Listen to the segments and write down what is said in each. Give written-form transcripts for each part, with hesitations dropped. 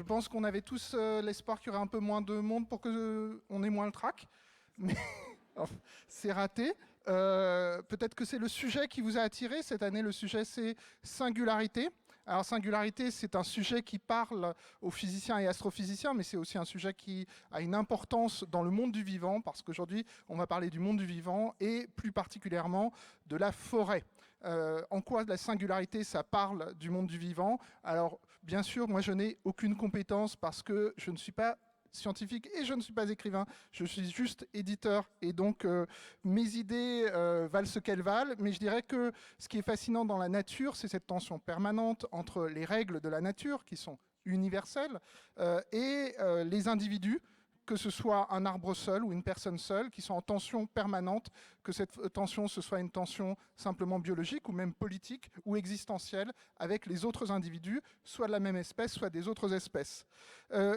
pense qu'on avait tous l'espoir qu'il y aurait un peu moins de monde pour qu'on ait moins le trac. Mais enfin, c'est raté. Peut-être que c'est le sujet qui vous a attiré. Cette année, le sujet, c'est singularité. Alors, singularité, c'est un sujet qui parle aux physiciens et astrophysiciens, mais c'est aussi un sujet qui a une importance dans le monde du vivant, parce qu'aujourd'hui, on va parler du monde du vivant et plus particulièrement de la forêt. En quoi la singularité, ça parle du monde du vivant? Alors, bien sûr, moi, je n'ai aucune compétence parce que je ne suis pas scientifique et je ne suis pas écrivain, je suis juste éditeur et donc mes idées valent ce qu'elles valent, mais je dirais que ce qui est fascinant dans la nature, c'est cette tension permanente entre les règles de la nature qui sont universelles et les individus, que ce soit un arbre seul ou une personne seule, qui sont en tension permanente, que cette tension, ce soit une tension simplement biologique ou même politique ou existentielle avec les autres individus, soit de la même espèce, soit des autres espèces.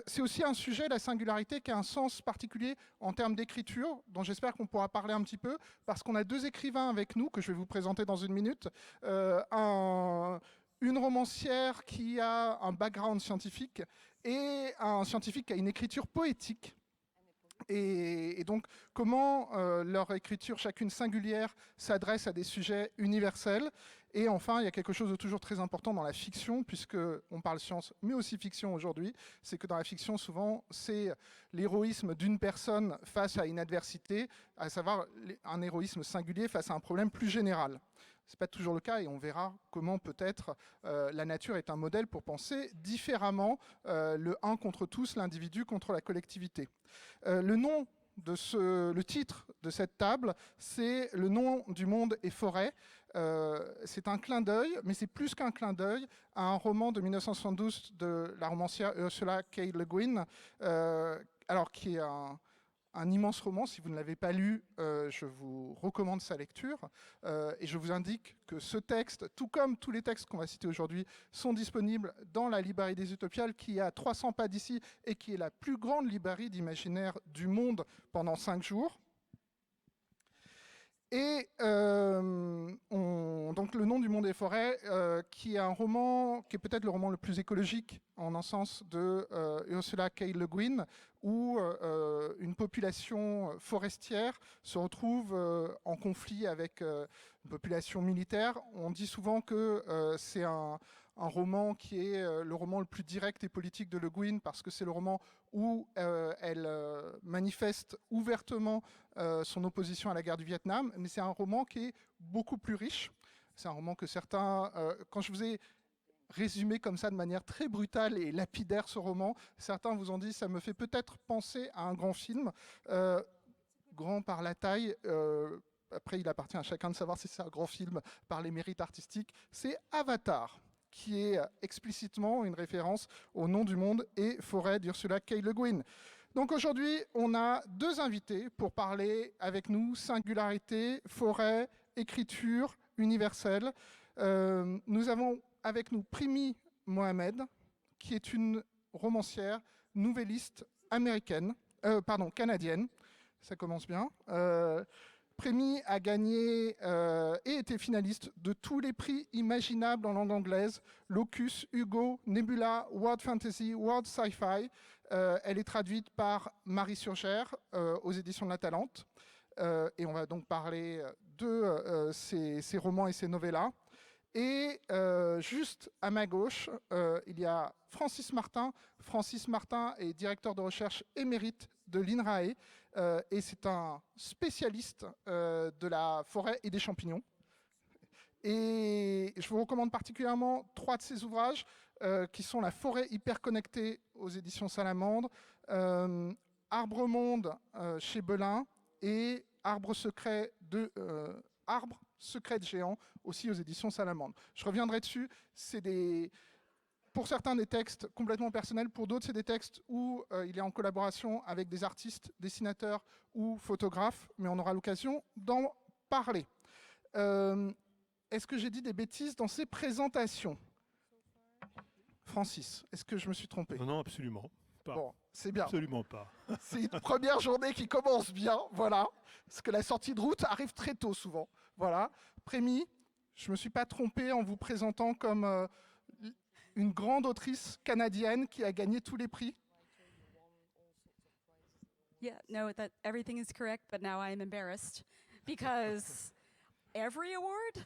C'est aussi un sujet, la singularité, qui a un sens particulier en termes d'écriture, dont j'espère qu'on pourra parler un petit peu, parce qu'on a deux écrivains avec nous, que je vais vous présenter dans une minute. Une romancière qui a un background scientifique et un scientifique qui a une écriture poétique. Et donc, comment leur écriture, chacune singulière, s'adresse à des sujets universels. Et enfin, il y a quelque chose de toujours très important dans la fiction, puisqu'on parle science, mais aussi fiction aujourd'hui, c'est que dans la fiction, souvent, c'est l'héroïsme d'une personne face à une adversité, à savoir un héroïsme singulier face à un problème plus général. Ce n'est pas toujours le cas et on verra comment peut-être la nature est un modèle pour penser différemment le un contre tous, l'individu contre la collectivité. Le titre de cette table, c'est Le nom du monde est forêt. C'est un clin d'œil, mais c'est plus qu'un clin d'œil à un roman de 1972 de la romancière Ursula K. Le Guin, alors qui est un immense roman. Si vous ne l'avez pas lu, je vous recommande sa lecture. Et je vous indique que ce texte, tout comme tous les textes qu'on va citer aujourd'hui, sont disponibles dans la librairie des Utopiales, qui est à 300 pas d'ici et qui est la plus grande librairie d'imaginaire du monde pendant 5 jours. Et donc Le nom du monde des forêts, qui est un roman, qui est peut-être le roman le plus écologique en un sens de Ursula K. Le Guin, où une population forestière se retrouve en conflit avec une population militaire. On dit souvent que c'est un roman qui est le roman le plus direct et politique de Le Guin, parce que c'est le roman où elle manifeste ouvertement son opposition à la guerre du Vietnam, mais c'est un roman qui est beaucoup plus riche. C'est un roman que certains, quand je vous ai résumé comme ça de manière très brutale et lapidaire ce roman, certains vous ont dit ça me fait peut-être penser à un grand film, grand par la taille. Après, il appartient à chacun de savoir si c'est un grand film par les mérites artistiques. C'est Avatar, qui est explicitement une référence au nom du monde et forêt d'Ursula K. Le Guin. Donc aujourd'hui, on a deux invités pour parler avec nous singularité, forêt, écriture universelle. Nous avons avec nous Primi Mohamed, qui est une romancière, nouvelliste américaine, canadienne. Ça commence bien. Primi a gagné et été finaliste de tous les prix imaginables en langue anglaise, Locus, Hugo, Nebula, World Fantasy, World Sci-Fi. Elle est traduite par Marie Surgère aux éditions de La Talente. Et on va donc parler de ces romans et ces novellas. Et juste à ma gauche, il y a Francis Martin. Francis Martin est directeur de recherche émérite de l'INRAE et c'est un spécialiste de la forêt et des champignons. Et je vous recommande particulièrement 3 de ses ouvrages qui sont La forêt hyperconnectée aux éditions Salamandre, Arbre Monde chez Belin et Arbre secret de géant aussi aux éditions Salamandre. Je reviendrai dessus. C'est pour certains des textes complètement personnels, pour d'autres c'est des textes où il est en collaboration avec des artistes, dessinateurs ou photographes, mais on aura l'occasion d'en parler. Est-ce que j'ai dit des bêtises dans ces présentations? Francis, est-ce que je me suis trompé? Non, non, absolument pas. Bon, c'est bien. Absolument pas. C'est une première journée qui commence bien, voilà. Parce que la sortie de route arrive très tôt souvent. Voilà. Prémi, je ne me suis pas trompé en vous présentant comme une grande autrice canadienne qui a gagné tous les prix. Yeah, no, that everything is correct, but now I am embarrassed because every award?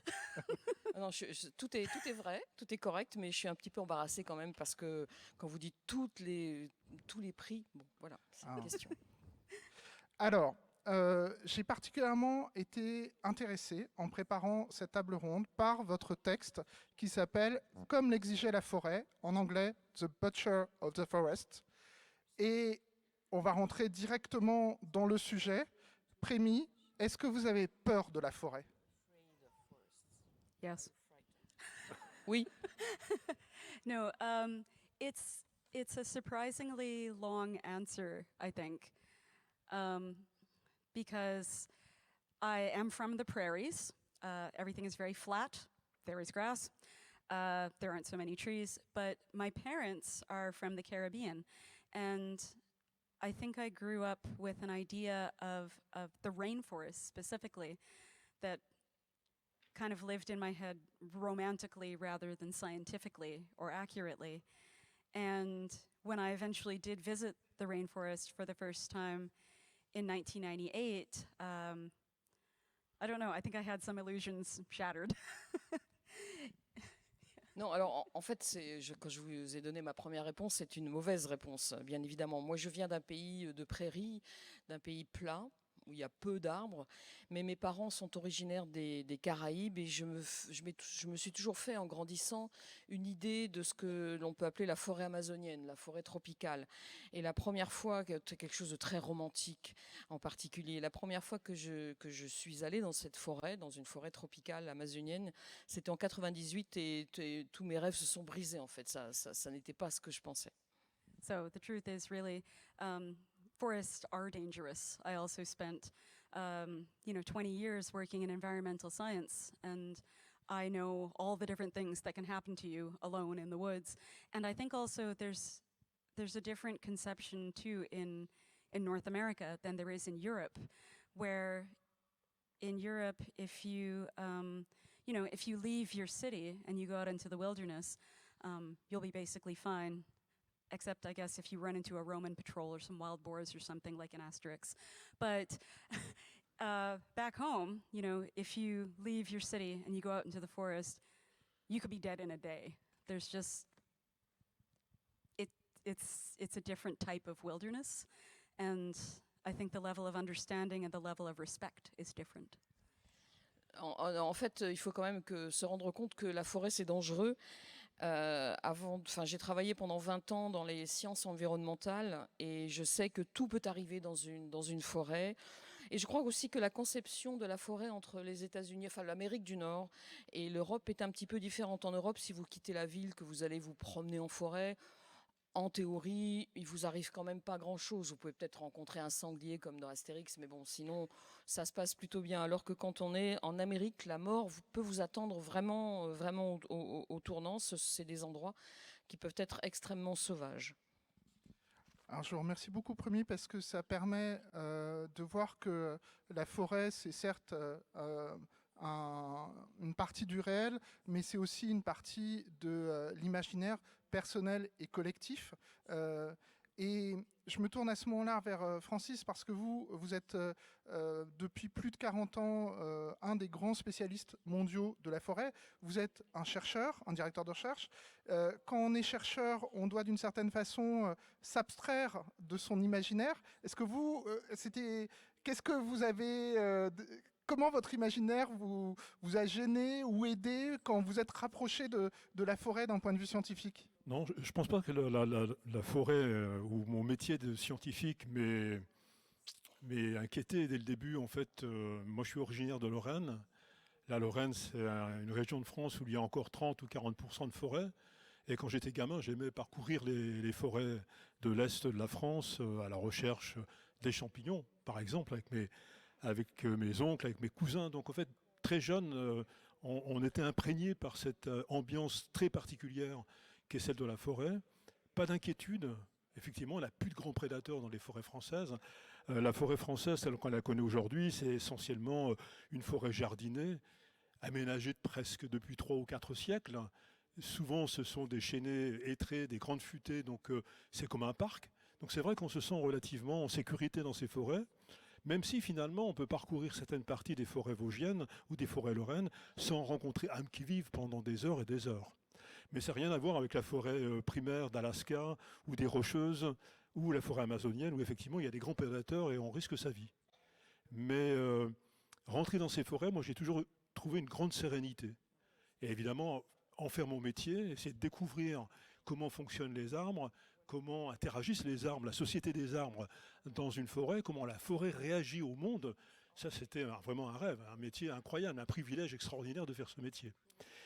Non, tout est vrai, tout est correct, mais je suis un petit peu embarrassée quand même parce que quand vous dites tous les prix, bon, voilà, c'est une question. Alors, j'ai particulièrement été intéressé en préparant cette table ronde par votre texte qui s'appelle « Comme l'exigeait la forêt », en anglais « The Butcher of the Forest ». Et on va rentrer directement dans le sujet. Prémi, est-ce que vous avez peur de la forêt? Yes. Oui. No, it's a surprisingly long answer, I think, because I am from the prairies. Everything is very flat. There is grass. There aren't so many trees. But my parents are from the Caribbean, and I think I grew up with an idea of the rainforest specifically that kind of lived in my head romantically rather than scientifically or accurately. And when I eventually did visit the rainforest for the first time in 1998, I don't know, I think I had some illusions shattered. Non, alors en fait, quand je vous ai donné ma première réponse, c'est une mauvaise réponse, bien évidemment. Moi, je viens d'un pays de prairies, d'un pays plat, où il y a peu d'arbres, mais mes parents sont originaires des Caraïbes et je me suis toujours fait, en grandissant, une idée de ce que l'on peut appeler la forêt amazonienne, la forêt tropicale. Et la première fois, c'est quelque chose de très romantique en particulier, la première fois que je suis allée dans cette forêt, dans une forêt tropicale amazonienne, c'était en 98 et tous mes rêves se sont brisés en fait, ça n'était pas ce que je pensais. So the truth is really, forests are dangerous. I also spent, 20 years working in environmental science, and I know all the different things that can happen to you alone in the woods. And I think also there's a different conception too in North America than there is in Europe, where in Europe, if you leave your city and you go out into the wilderness, you'll be basically fine. Except, I guess, if you run into a Roman patrol or some wild boars or something like in Asterix. But back home, if you leave your city and you go out into the forest, you could be dead in a day. There's just, it's a different type of wilderness. And I think the level of understanding and the level of respect is different. En fait, il faut quand même se rendre compte que la forêt, c'est dangereux. J'ai travaillé pendant 20 ans dans les sciences environnementales et je sais que tout peut arriver dans une forêt. Et je crois aussi que la conception de la forêt entre les États-Unis, enfin l'Amérique du Nord et l'Europe est un petit peu différente. En Europe, si vous quittez la ville, que vous allez vous promener en forêt, en théorie, il vous arrive quand même pas grand-chose. Vous pouvez peut-être rencontrer un sanglier comme dans Astérix, mais bon, sinon, ça se passe plutôt bien. Alors que quand on est en Amérique, la mort peut vous attendre vraiment, vraiment au tournant. C'est des endroits qui peuvent être extrêmement sauvages. Alors, je vous remercie beaucoup, Premier, parce que ça permet de voir que la forêt, c'est certes une partie du réel, mais c'est aussi une partie de l'imaginaire personnel et collectif. Et je me tourne à ce moment-là vers Francis, parce que vous êtes depuis plus de 40 ans un des grands spécialistes mondiaux de la forêt. Vous êtes un chercheur, un directeur de recherche. Quand on est chercheur, on doit d'une certaine façon s'abstraire de son imaginaire. Est-ce que qu'est-ce que vous avez... Comment votre imaginaire vous a gêné ou aidé quand vous êtes rapproché de la forêt d'un point de vue scientifique? Non, je ne pense pas que la forêt ou mon métier de scientifique m'ait inquiété dès le début. En fait, moi je suis originaire de Lorraine. La Lorraine, c'est une région de France où il y a encore 30 ou 40% de forêt. Et quand j'étais gamin, j'aimais parcourir les forêts de l'Est de la France à la recherche des champignons, par exemple, avec mes oncles, avec mes cousins. Donc en fait, très jeune, on était imprégné par cette ambiance très particulière qui est celle de la forêt. Pas d'inquiétude. Effectivement, on n'a plus de grands prédateurs dans les forêts françaises. La forêt française, telle qu'on la connaît aujourd'hui, c'est essentiellement une forêt jardinée, aménagée presque depuis 3 ou 4 siècles. souvent ce sont des chênaies étrées, des grandes futaies, donc c'est comme un parc. Donc c'est vrai qu'on se sent relativement en sécurité dans ces forêts, même si finalement on peut parcourir certaines parties des forêts vosgiennes ou des forêts lorraines sans rencontrer âmes qui vivent pendant des heures et des heures. Mais ça n'a rien à voir avec la forêt primaire d'Alaska ou des Rocheuses ou la forêt amazonienne où effectivement il y a des grands prédateurs et on risque sa vie. Mais rentrer dans ces forêts, moi j'ai toujours trouvé une grande sérénité. Et évidemment, en faire mon métier, c'est de découvrir comment fonctionnent les arbres, comment interagissent les arbres, la société des arbres dans une forêt, comment la forêt réagit au monde. Ça, c'était vraiment un rêve, un métier incroyable, un privilège extraordinaire de faire ce métier.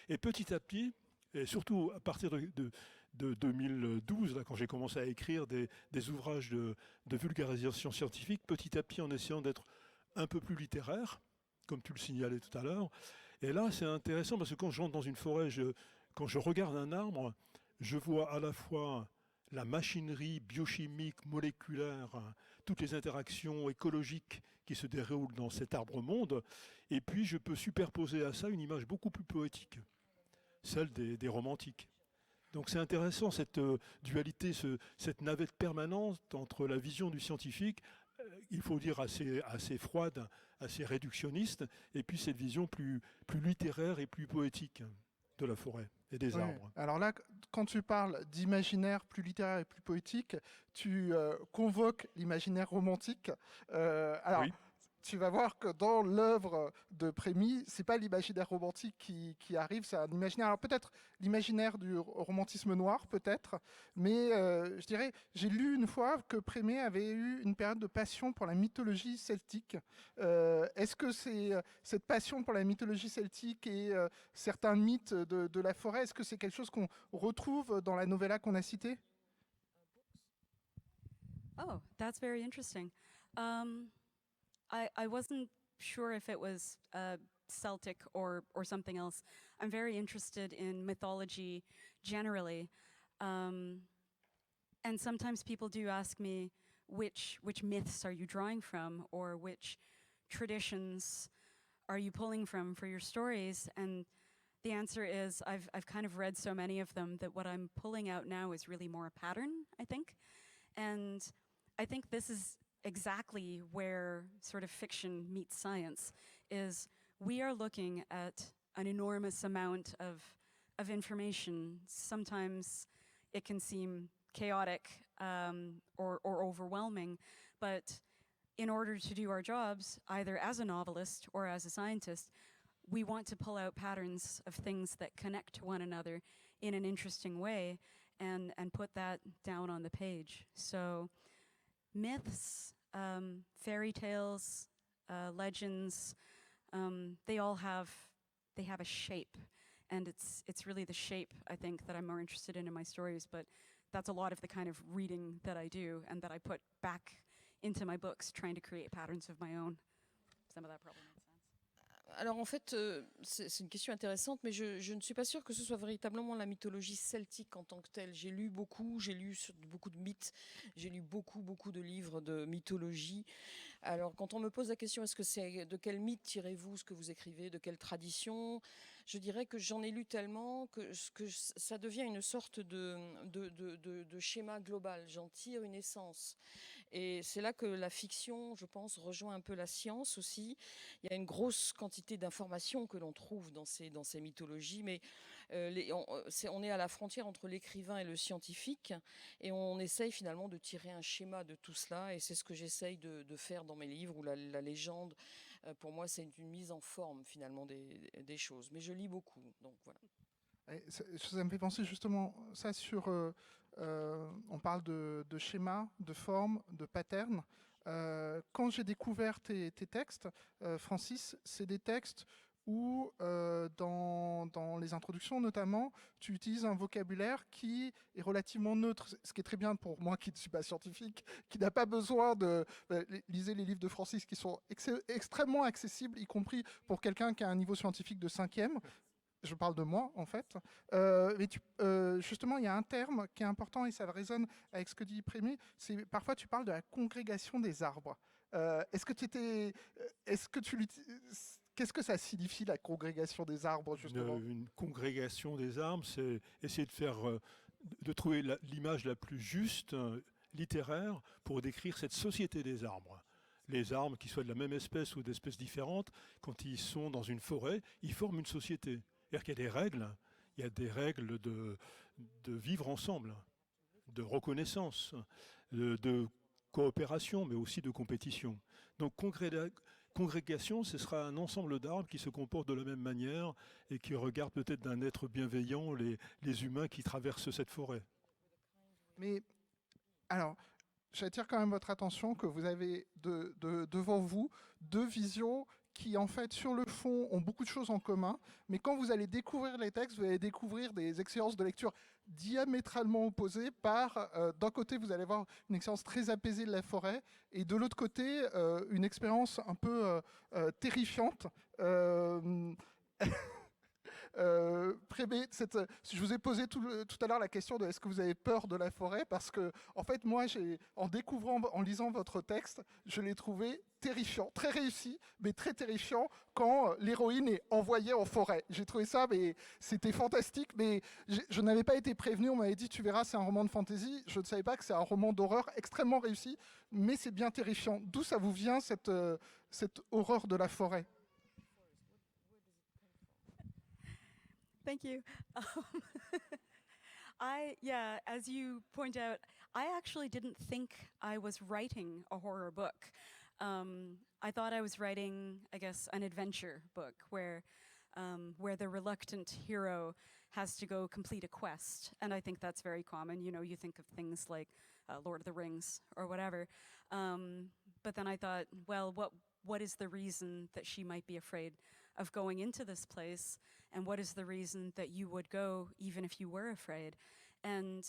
Et petit à petit, et surtout à partir de 2012, là, quand j'ai commencé à écrire des ouvrages de vulgarisation scientifique, petit à petit en essayant d'être un peu plus littéraire, comme tu le signalais tout à l'heure. Et là, c'est intéressant parce que quand j'entre dans une forêt, quand je regarde un arbre, je vois à la fois la machinerie biochimique, moléculaire, toutes les interactions écologiques qui se déroulent dans cet arbre-monde, et puis je peux superposer à ça une image beaucoup plus poétique, celle des romantiques. Donc c'est intéressant cette dualité, cette navette permanente entre la vision du scientifique, il faut dire assez froide, assez réductionniste, et puis cette vision plus littéraire et plus poétique de la forêt et des arbres. Alors là, quand tu parles d'imaginaire plus littéraire et plus poétique, tu convoques l'imaginaire romantique. Alors, oui. Tu vas voir que dans l'œuvre de Prémy, c'est pas l'imaginaire romantique qui arrive, c'est un imaginaire. Alors peut-être l'imaginaire du romantisme noir, peut-être, mais je dirais, j'ai lu une fois que Prémy avait eu une période de passion pour la mythologie celtique. Est-ce que c'est cette passion pour la mythologie celtique et certains mythes de la forêt, est-ce que c'est quelque chose qu'on retrouve dans la novella qu'on a citée? Oh, that's very interesting. I wasn't sure if it was Celtic or something else. I'm very interested in mythology generally. And sometimes people do ask me, which myths are you drawing from, or which traditions are you pulling from for your stories? And the answer is I've kind of read so many of them that what I'm pulling out now is really more a pattern, I think. And I think this is exactly where sort of fiction meets science, is we are looking at an enormous amount of information. Sometimes it can seem chaotic or overwhelming, but in order to do our jobs, either as a novelist or as a scientist, we want to pull out patterns of things that connect to one another in an interesting way and put that down on the page. So myths, fairy tales, legends, they have a shape, and it's really the shape, I think, that I'm more interested in my stories, but that's a lot of the kind of reading that I do and that I put back into my books, trying to create patterns of my own. Some of that probably makes sense. Alors en fait, c'est une question intéressante, mais je ne suis pas sûre que ce soit véritablement la mythologie celtique en tant que telle. J'ai lu beaucoup de mythes, j'ai lu beaucoup de livres de mythologie. Alors quand on me pose la question, est-ce que c'est de quel mythe tirez-vous ce que vous écrivez, de quelle tradition, je dirais que j'en ai lu tellement que ça devient une sorte de schéma global. J'en tire une essence. Et c'est là que la fiction, je pense, rejoint un peu la science aussi. Il y a une grosse quantité d'informations que l'on trouve dans ces mythologies, mais on est à la frontière entre l'écrivain et le scientifique, et on essaye finalement de tirer un schéma de tout cela, et c'est ce que j'essaye de faire dans mes livres, où la légende, pour moi, c'est une mise en forme finalement des choses. Mais je lis beaucoup, donc voilà. Ça me fait penser justement ça sur... on parle de schéma, de forme, de pattern. Quand j'ai découvert tes textes, Francis, c'est des textes où, dans les introductions notamment, tu utilises un vocabulaire qui est relativement neutre, ce qui est très bien pour moi qui ne suis pas scientifique, qui n'a pas besoin de... lisez les livres de Francis qui sont extrêmement accessibles, y compris pour quelqu'un qui a un niveau scientifique de 5e. Je parle de moi, en fait. Mais justement, il y a un terme qui est important et ça résonne avec ce que dit Prémy. C'est parfois, tu parles de la congrégation des arbres. qu'est-ce que ça signifie la congrégation des arbres, justement? Une congrégation des arbres, c'est essayer de faire, de trouver l'image la plus juste, littéraire, pour décrire cette société des arbres. Les arbres, qui soient de la même espèce ou d'espèces différentes, quand ils sont dans une forêt, ils forment une société. C'est-à-dire qu'il y a des règles, de vivre ensemble, de reconnaissance, de coopération, mais aussi de compétition. Donc congrégation, ce sera un ensemble d'arbres qui se comportent de la même manière et qui regardent peut-être d'un être bienveillant les humains qui traversent cette forêt. Mais alors, j'attire quand même votre attention que vous avez devant vous deux visions qui, en fait, sur le fond, ont beaucoup de choses en commun, mais quand vous allez découvrir les textes, vous allez découvrir des expériences de lecture diamétralement opposées. D'un côté, vous allez avoir une expérience très apaisée de la forêt, et de l'autre côté, une expérience un peu terrifiante. Je vous ai posé tout à l'heure la question de est-ce que vous avez peur de la forêt, parce que en fait moi en lisant votre texte, je l'ai trouvé terrifiant, très réussi, mais très terrifiant quand l'héroïne est envoyée en forêt. J'ai trouvé ça, mais c'était fantastique, mais je n'avais pas été prévenu, on m'avait dit tu verras c'est un roman de fantasy, je ne savais pas que c'est un roman d'horreur extrêmement réussi, mais c'est bien terrifiant. D'où ça vous vient cette horreur de la forêt? Thank you. Yeah, as you point out, I actually didn't think I was writing a horror book. I thought I was writing, I guess, an adventure book where the reluctant hero has to go complete a quest. And I think that's very common. You know, you think of things like Lord of the Rings or whatever. But then I thought, well, what is the reason that she might be afraid of going into this place? And what is the reason that you would go even if you were afraid? And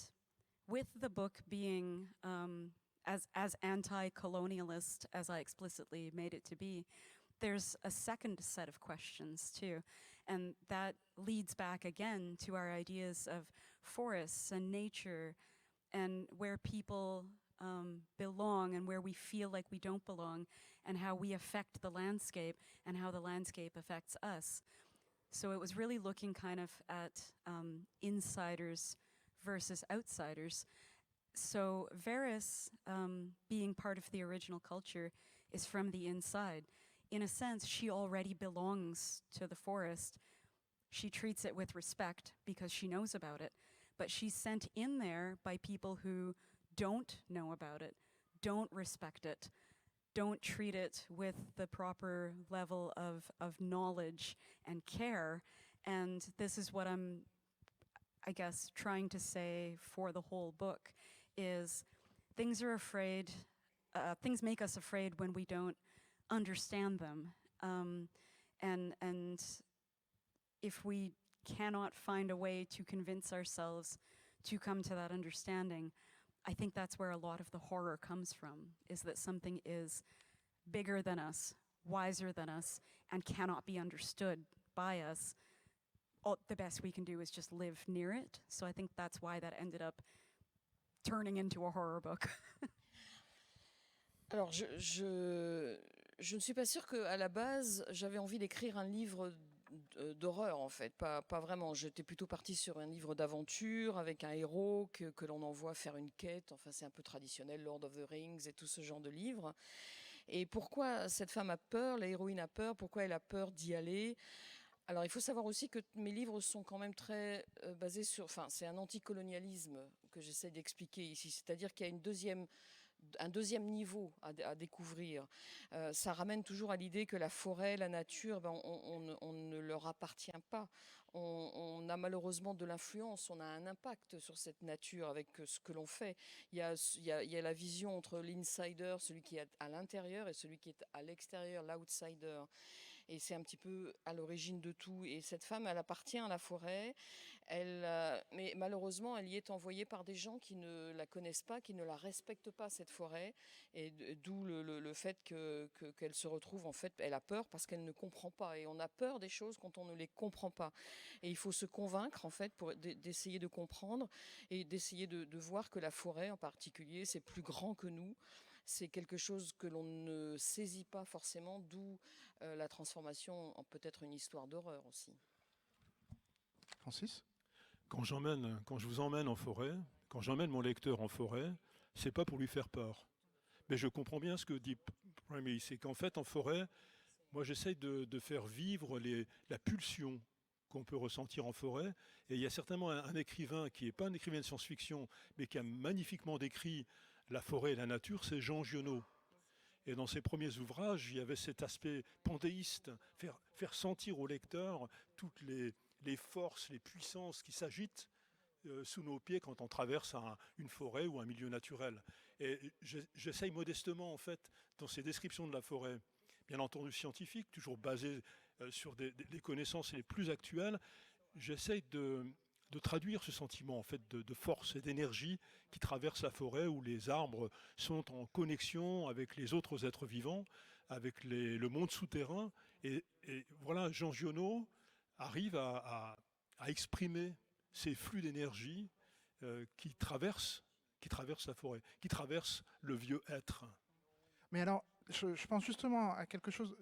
with the book being as anti-colonialist as I explicitly made it to be, there's a second set of questions too. And that leads back again to our ideas of forests and nature and where people belong and where we feel like we don't belong, and how we affect the landscape and how the landscape affects us. So it was really looking kind of at insiders versus outsiders. So Varys, being part of the original culture, is from the inside. In a sense, she already belongs to the forest. She treats it with respect because she knows about it, but she's sent in there by people who don't know about it, don't respect it, don't treat it with the proper level of knowledge and care. And this is what I'm, I guess, trying to say for the whole book, is things make us afraid when we don't understand them. And if we cannot find a way to convince ourselves to come to that understanding, I think that's where a lot of the horror comes from, is that something is bigger than us, wiser than us, and cannot be understood by us. The best we can do is just live near it. So I think that's why that ended up turning into a horror book. Alors, je ne suis pas sûre qu'à la base, j'avais envie d'écrire un livre d'horreur, en fait. Pas vraiment. J'étais plutôt partie sur un livre d'aventure avec un héros que l'on envoie faire une quête. Enfin, c'est un peu traditionnel, Lord of the Rings et tout ce genre de livres. Et pourquoi cette femme a peur, l'héroïne a peur, pourquoi elle a peur d'y aller? Alors, il faut savoir aussi que mes livres sont quand même très basés sur... Enfin, c'est un anticolonialisme que j'essaie d'expliquer ici. C'est-à-dire qu'il y a un deuxième niveau à découvrir. Ça ramène toujours à l'idée que la forêt, la nature, on ne leur appartient pas. On a malheureusement de l'influence, on a un impact sur cette nature avec ce que l'on fait. Il y a la vision entre l'insider, celui qui est à l'intérieur, et celui qui est à l'extérieur, l'outsider. Et c'est un petit peu à l'origine de tout. Et cette femme, elle appartient à la forêt. Mais malheureusement, elle y est envoyée par des gens qui ne la connaissent pas, qui ne la respectent pas, cette forêt. Et d'où le fait qu'elle se retrouve, en fait, elle a peur parce qu'elle ne comprend pas. Et on a peur des choses quand on ne les comprend pas. Et il faut se convaincre, en fait, d'essayer de comprendre et d'essayer de voir que la forêt, en particulier, c'est plus grand que nous. c'est quelque chose que l'on ne saisit pas forcément, d'où la transformation en peut-être une histoire d'horreur aussi. Francis? Quand je vous emmène en forêt, quand j'emmène mon lecteur en forêt, c'est pas pour lui faire peur. Mais je comprends bien ce que dit Remy, c'est qu'en fait, en forêt, moi j'essaye de faire vivre la pulsion qu'on peut ressentir en forêt. Et il y a certainement un écrivain qui n'est pas un écrivain de science-fiction, mais qui a magnifiquement décrit la forêt et la nature, c'est Jean Giono. Et dans ses premiers ouvrages, il y avait cet aspect panthéiste, faire sentir au lecteur toutes les forces, les puissances qui s'agitent sous nos pieds quand on traverse une forêt ou un milieu naturel. Et j'essaye modestement, en fait, dans ces descriptions de la forêt, bien entendu scientifiques, toujours basées sur les connaissances les plus actuelles, j'essaye de traduire ce sentiment en fait de force et d'énergie qui traverse la forêt où les arbres sont en connexion avec les autres êtres vivants, avec le monde souterrain. Et voilà, Jean Giono arrive à exprimer ces flux d'énergie qui traversent la forêt, qui traversent le vieux être. Mais alors, je pense justement à quelque chose,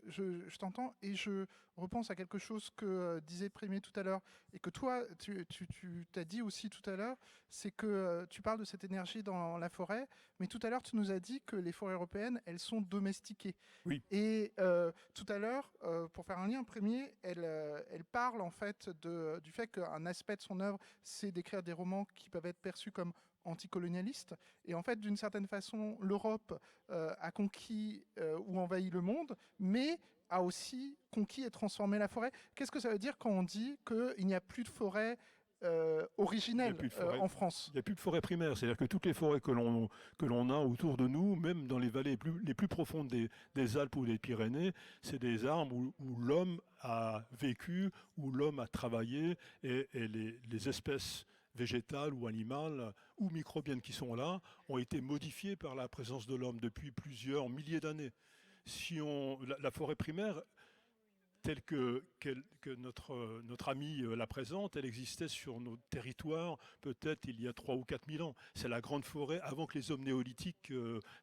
je t'entends, et je repense à quelque chose que disait Prémier tout à l'heure, et que toi, tu t'as dit aussi tout à l'heure, c'est que tu parles de cette énergie dans la forêt, mais tout à l'heure, tu nous as dit que les forêts européennes, elles sont domestiquées. Oui. Et tout à l'heure, pour faire un lien, Prémier, elle parle en fait du fait qu'un aspect de son œuvre, c'est d'écrire des romans qui peuvent être perçus comme anticolonialistes. Et en fait, d'une certaine façon, l'Europe a conquis ou envahi le monde, mais a aussi conquis et transformé la forêt. Qu'est-ce que ça veut dire quand on dit qu'il n'y a plus de forêt originelle en France? Il n'y a plus de forêt primaire, c'est-à-dire que toutes les forêts que l'on a autour de nous, même dans les vallées les plus profondes des Alpes ou des Pyrénées, c'est des arbres où l'homme a vécu, où l'homme a travaillé, et les espèces végétales ou animales ou microbiennes qui sont là ont été modifiées par la présence de l'homme depuis plusieurs milliers d'années. Si la forêt primaire, telle que notre ami la présente, elle existait sur nos territoires peut-être il y a 3 ou 4 000 ans. C'est la grande forêt avant que les hommes néolithiques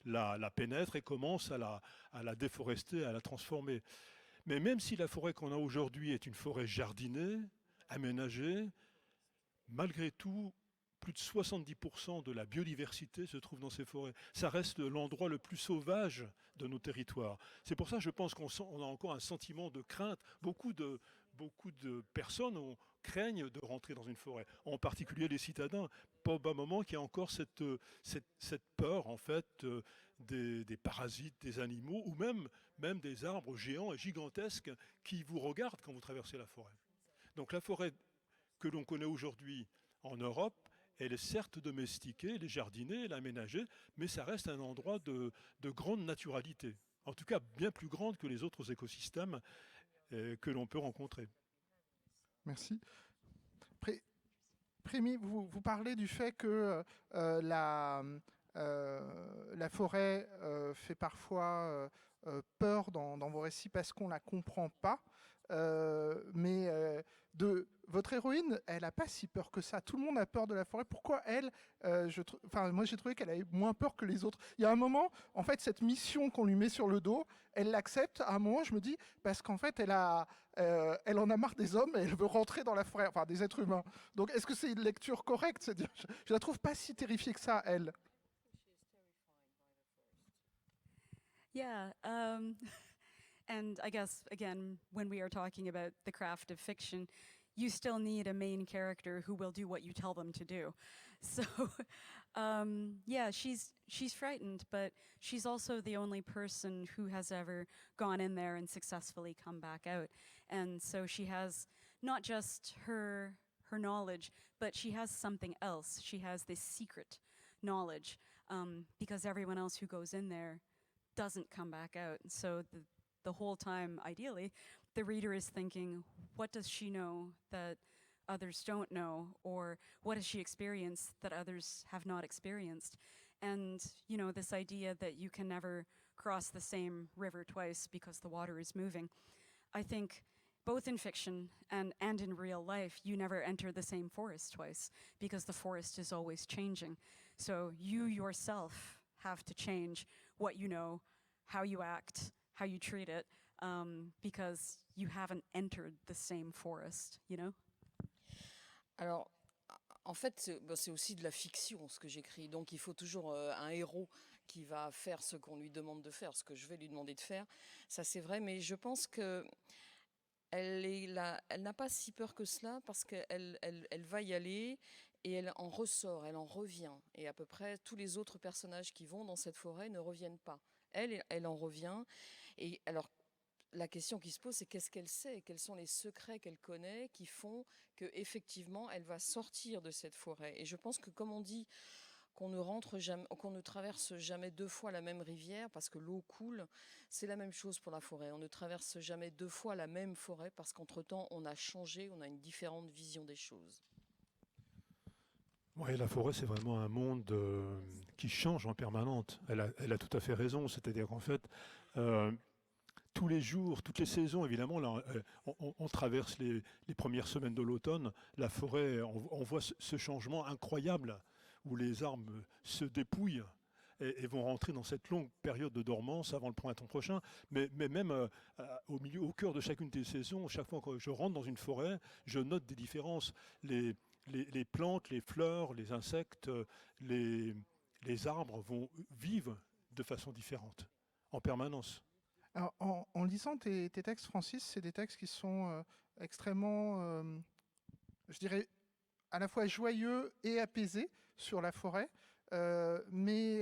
la pénètrent et commencent à la déforester, à la transformer. Mais même si la forêt qu'on a aujourd'hui est une forêt jardinée, aménagée, malgré tout, plus de 70% de la biodiversité se trouve dans ces forêts. Ça reste l'endroit le plus sauvage de nos territoires. C'est pour ça que je pense qu'on a encore un sentiment de crainte. Beaucoup de personnes craignent de rentrer dans une forêt, en particulier les citadins. Probablement qu'il y a encore cette peur, en fait, des parasites, des animaux, ou même des arbres géants et gigantesques qui vous regardent quand vous traversez la forêt. Donc la forêt que l'on connaît aujourd'hui en Europe, elle est certes domestiquée, elle est jardinée, elle est aménagée, mais ça reste un endroit de grande naturalité. En tout cas, bien plus grande que les autres écosystèmes que l'on peut rencontrer. Merci. Prémy, vous parlez du fait que la forêt fait parfois peur dans vos récits parce qu'on ne la comprend pas. Mais votre héroïne, elle n'a pas si peur que ça. Tout le monde a peur de la forêt. Pourquoi elle moi, j'ai trouvé qu'elle avait moins peur que les autres. Il y a un moment, en fait, cette mission qu'on lui met sur le dos, elle l'accepte. À un moment, je me dis, parce qu'en fait, elle en a marre des hommes et elle veut rentrer dans la forêt, enfin, des êtres humains. Donc, est-ce que c'est une lecture correcte? C'est-à-dire, je la trouve pas si terrifiée que ça, elle. Yeah. And I guess, again, when we are talking about the craft of fiction, you still need a main character who will do what you tell them to do. So, yeah, she's frightened, but she's also the only person who has ever gone in there and successfully come back out. And so she has not just her knowledge, but she has something else. She has this secret knowledge, because everyone else who goes in there doesn't come back out. And so the whole time, ideally, the reader is thinking, what does she know that others don't know? Or what has she experienced that others have not experienced? And, you know, this idea that you can never cross the same river twice because the water is moving. I think both in fiction and in real life, you never enter the same forest twice because the forest is always changing. So you yourself have to change what you know, how you act, how you treat it, because you haven't entered the same forest, you know? Alors, en fait, c'est aussi de la fiction ce que j'écris. Donc, il faut toujours un héros qui va faire ce qu'on lui demande de faire, ce que je vais lui demander de faire. Ça, c'est vrai, mais je pense que elle n'a pas si peur que cela parce qu'elle va y aller et elle en ressort, elle en revient. Et à peu près tous les autres personnages qui vont dans cette forêt ne reviennent pas. Elle en revient. Et alors, la question qui se pose, c'est qu'est-ce qu'elle sait? Quels sont les secrets qu'elle connaît qui font qu'effectivement, elle va sortir de cette forêt? Et je pense que, comme on dit, qu'on ne traverse jamais deux fois la même rivière parce que l'eau coule, c'est la même chose pour la forêt. On ne traverse jamais deux fois la même forêt parce qu'entre-temps, on a changé, on a une différente vision des choses. Oui, la forêt, c'est vraiment un monde qui change en permanente. Elle a tout à fait raison. C'est-à-dire qu'en fait, tous les jours, toutes les saisons, évidemment, là, on traverse les premières semaines de l'automne. La forêt, on voit ce changement incroyable où les arbres se dépouillent et vont rentrer dans cette longue période de dormance avant le printemps prochain. Mais même au cœur de chacune des saisons, chaque fois que je rentre dans une forêt, je note des différences. Les plantes, les fleurs, les insectes, les arbres vivent de façon différente, en permanence. Alors, en lisant tes textes, Francis, c'est des textes qui sont extrêmement, je dirais, à la fois joyeux et apaisés sur la forêt. Mais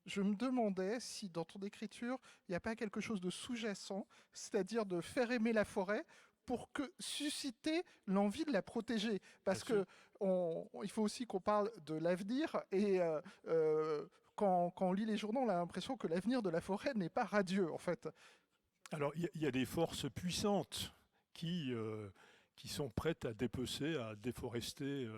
je me demandais si dans ton écriture, il n'y a pas quelque chose de sous-jacent, c'est-à-dire de faire aimer la forêt pour susciter l'envie de la protéger. Parce qu'il faut aussi qu'on parle de l'avenir et quand on lit les journaux, on a l'impression que l'avenir de la forêt n'est pas radieux, en fait. Alors, il y a des forces puissantes qui sont prêtes à dépecer, à déforester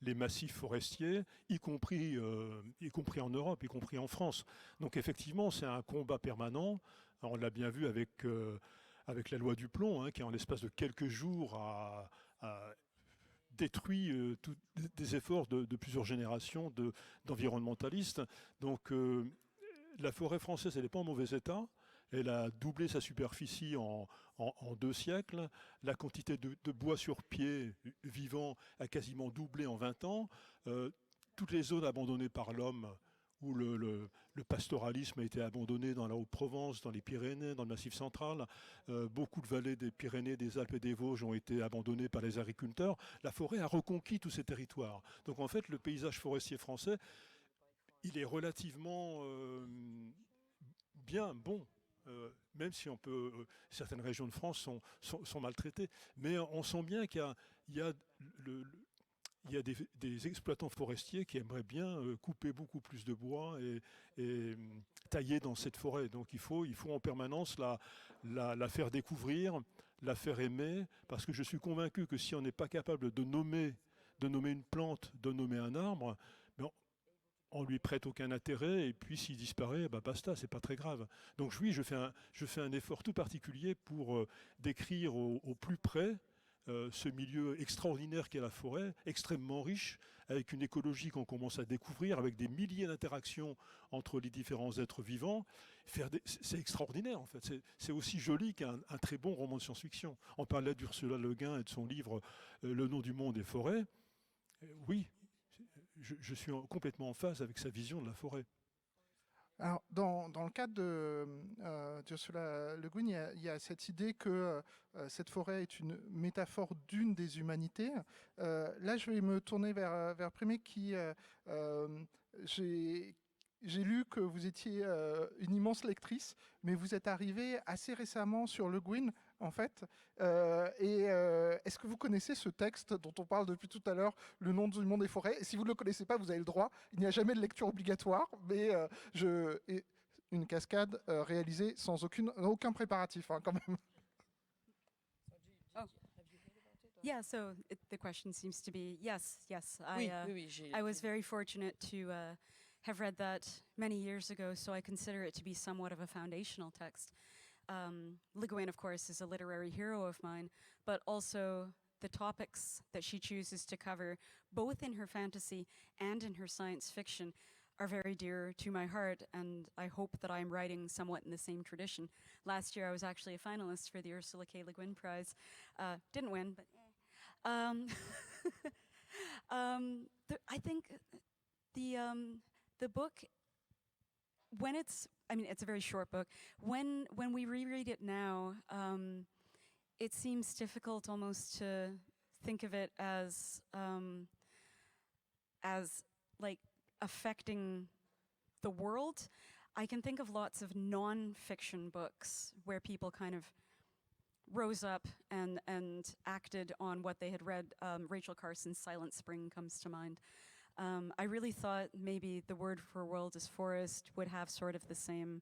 les massifs forestiers, y compris en Europe, y compris en France. Donc effectivement, c'est un combat permanent. Alors, on l'a bien vu avec la loi du plomb, hein, qui en l'espace de quelques jours a détruit des efforts de plusieurs générations d'environnementalistes. Donc la forêt française, elle n'est pas en mauvais état. Elle a doublé sa superficie en 2 siècles. La quantité de bois sur pied vivant a quasiment doublé en 20 ans. Toutes les zones abandonnées par l'homme, où le pastoralisme a été abandonné dans la Haute-Provence, dans les Pyrénées, dans le Massif central. Beaucoup de vallées des Pyrénées, des Alpes et des Vosges ont été abandonnées par les agriculteurs. La forêt a reconquis tous ces territoires. Donc en fait, le paysage forestier français, il est relativement bien bon. Même si certaines régions de France sont maltraitées. Mais on sent bien qu'il y a des exploitants forestiers qui aimeraient bien couper beaucoup plus de bois et tailler dans cette forêt. Donc il faut en permanence la faire découvrir, la faire aimer, parce que je suis convaincu que si on n'est pas capable de nommer une plante, de nommer un arbre, on lui prête aucun intérêt, et puis s'il disparaît, basta, c'est pas très grave. Donc oui, je fais un effort tout particulier pour décrire au plus près ce milieu extraordinaire qu'est la forêt, extrêmement riche, avec une écologie qu'on commence à découvrir, avec des milliers d'interactions entre les différents êtres vivants. C'est extraordinaire, en fait. C'est aussi joli qu'un très bon roman de science-fiction. On parlait d'Ursula Le Guin et de son livre « Le nom du monde et forêt ». Oui, je suis complètement en phase avec sa vision de la forêt. Alors, dans le cadre d'Ursula Le Guin, il y a cette idée que cette forêt est une métaphore d'une des humanités. Là, je vais me tourner vers Primé, qui j'ai lu que vous étiez une immense lectrice, mais vous êtes arrivée assez récemment sur Le Guin, en fait. Est-ce que vous connaissez ce texte dont on parle depuis tout à l'heure, Le nom du monde des forêts? Et si vous ne le connaissez pas, vous avez le droit. Il n'y a jamais de lecture obligatoire, mais une cascade réalisée sans aucun préparatif, hein, quand même. Oh. Yeah, so the question seems to be yes. Oui, I was very fortunate to have read that many years ago, so I consider it to be somewhat of a foundational text. Le Guin, of course, is a literary hero of mine, but also the topics that she chooses to cover, both in her fantasy and in her science fiction, are very dear to my heart, and I hope that I'm writing somewhat in the same tradition. Last year, I was actually a finalist for the Ursula K. Le Guin Prize. Didn't win, but I think the book, when it's a very short book. When we reread it now, it seems difficult almost to think of it as like affecting the world. I can think of lots of non-fiction books where people kind of rose up and acted on what they had read. Rachel Carson's Silent Spring comes to mind. I really thought maybe The Word for World is Forest would have sort of the same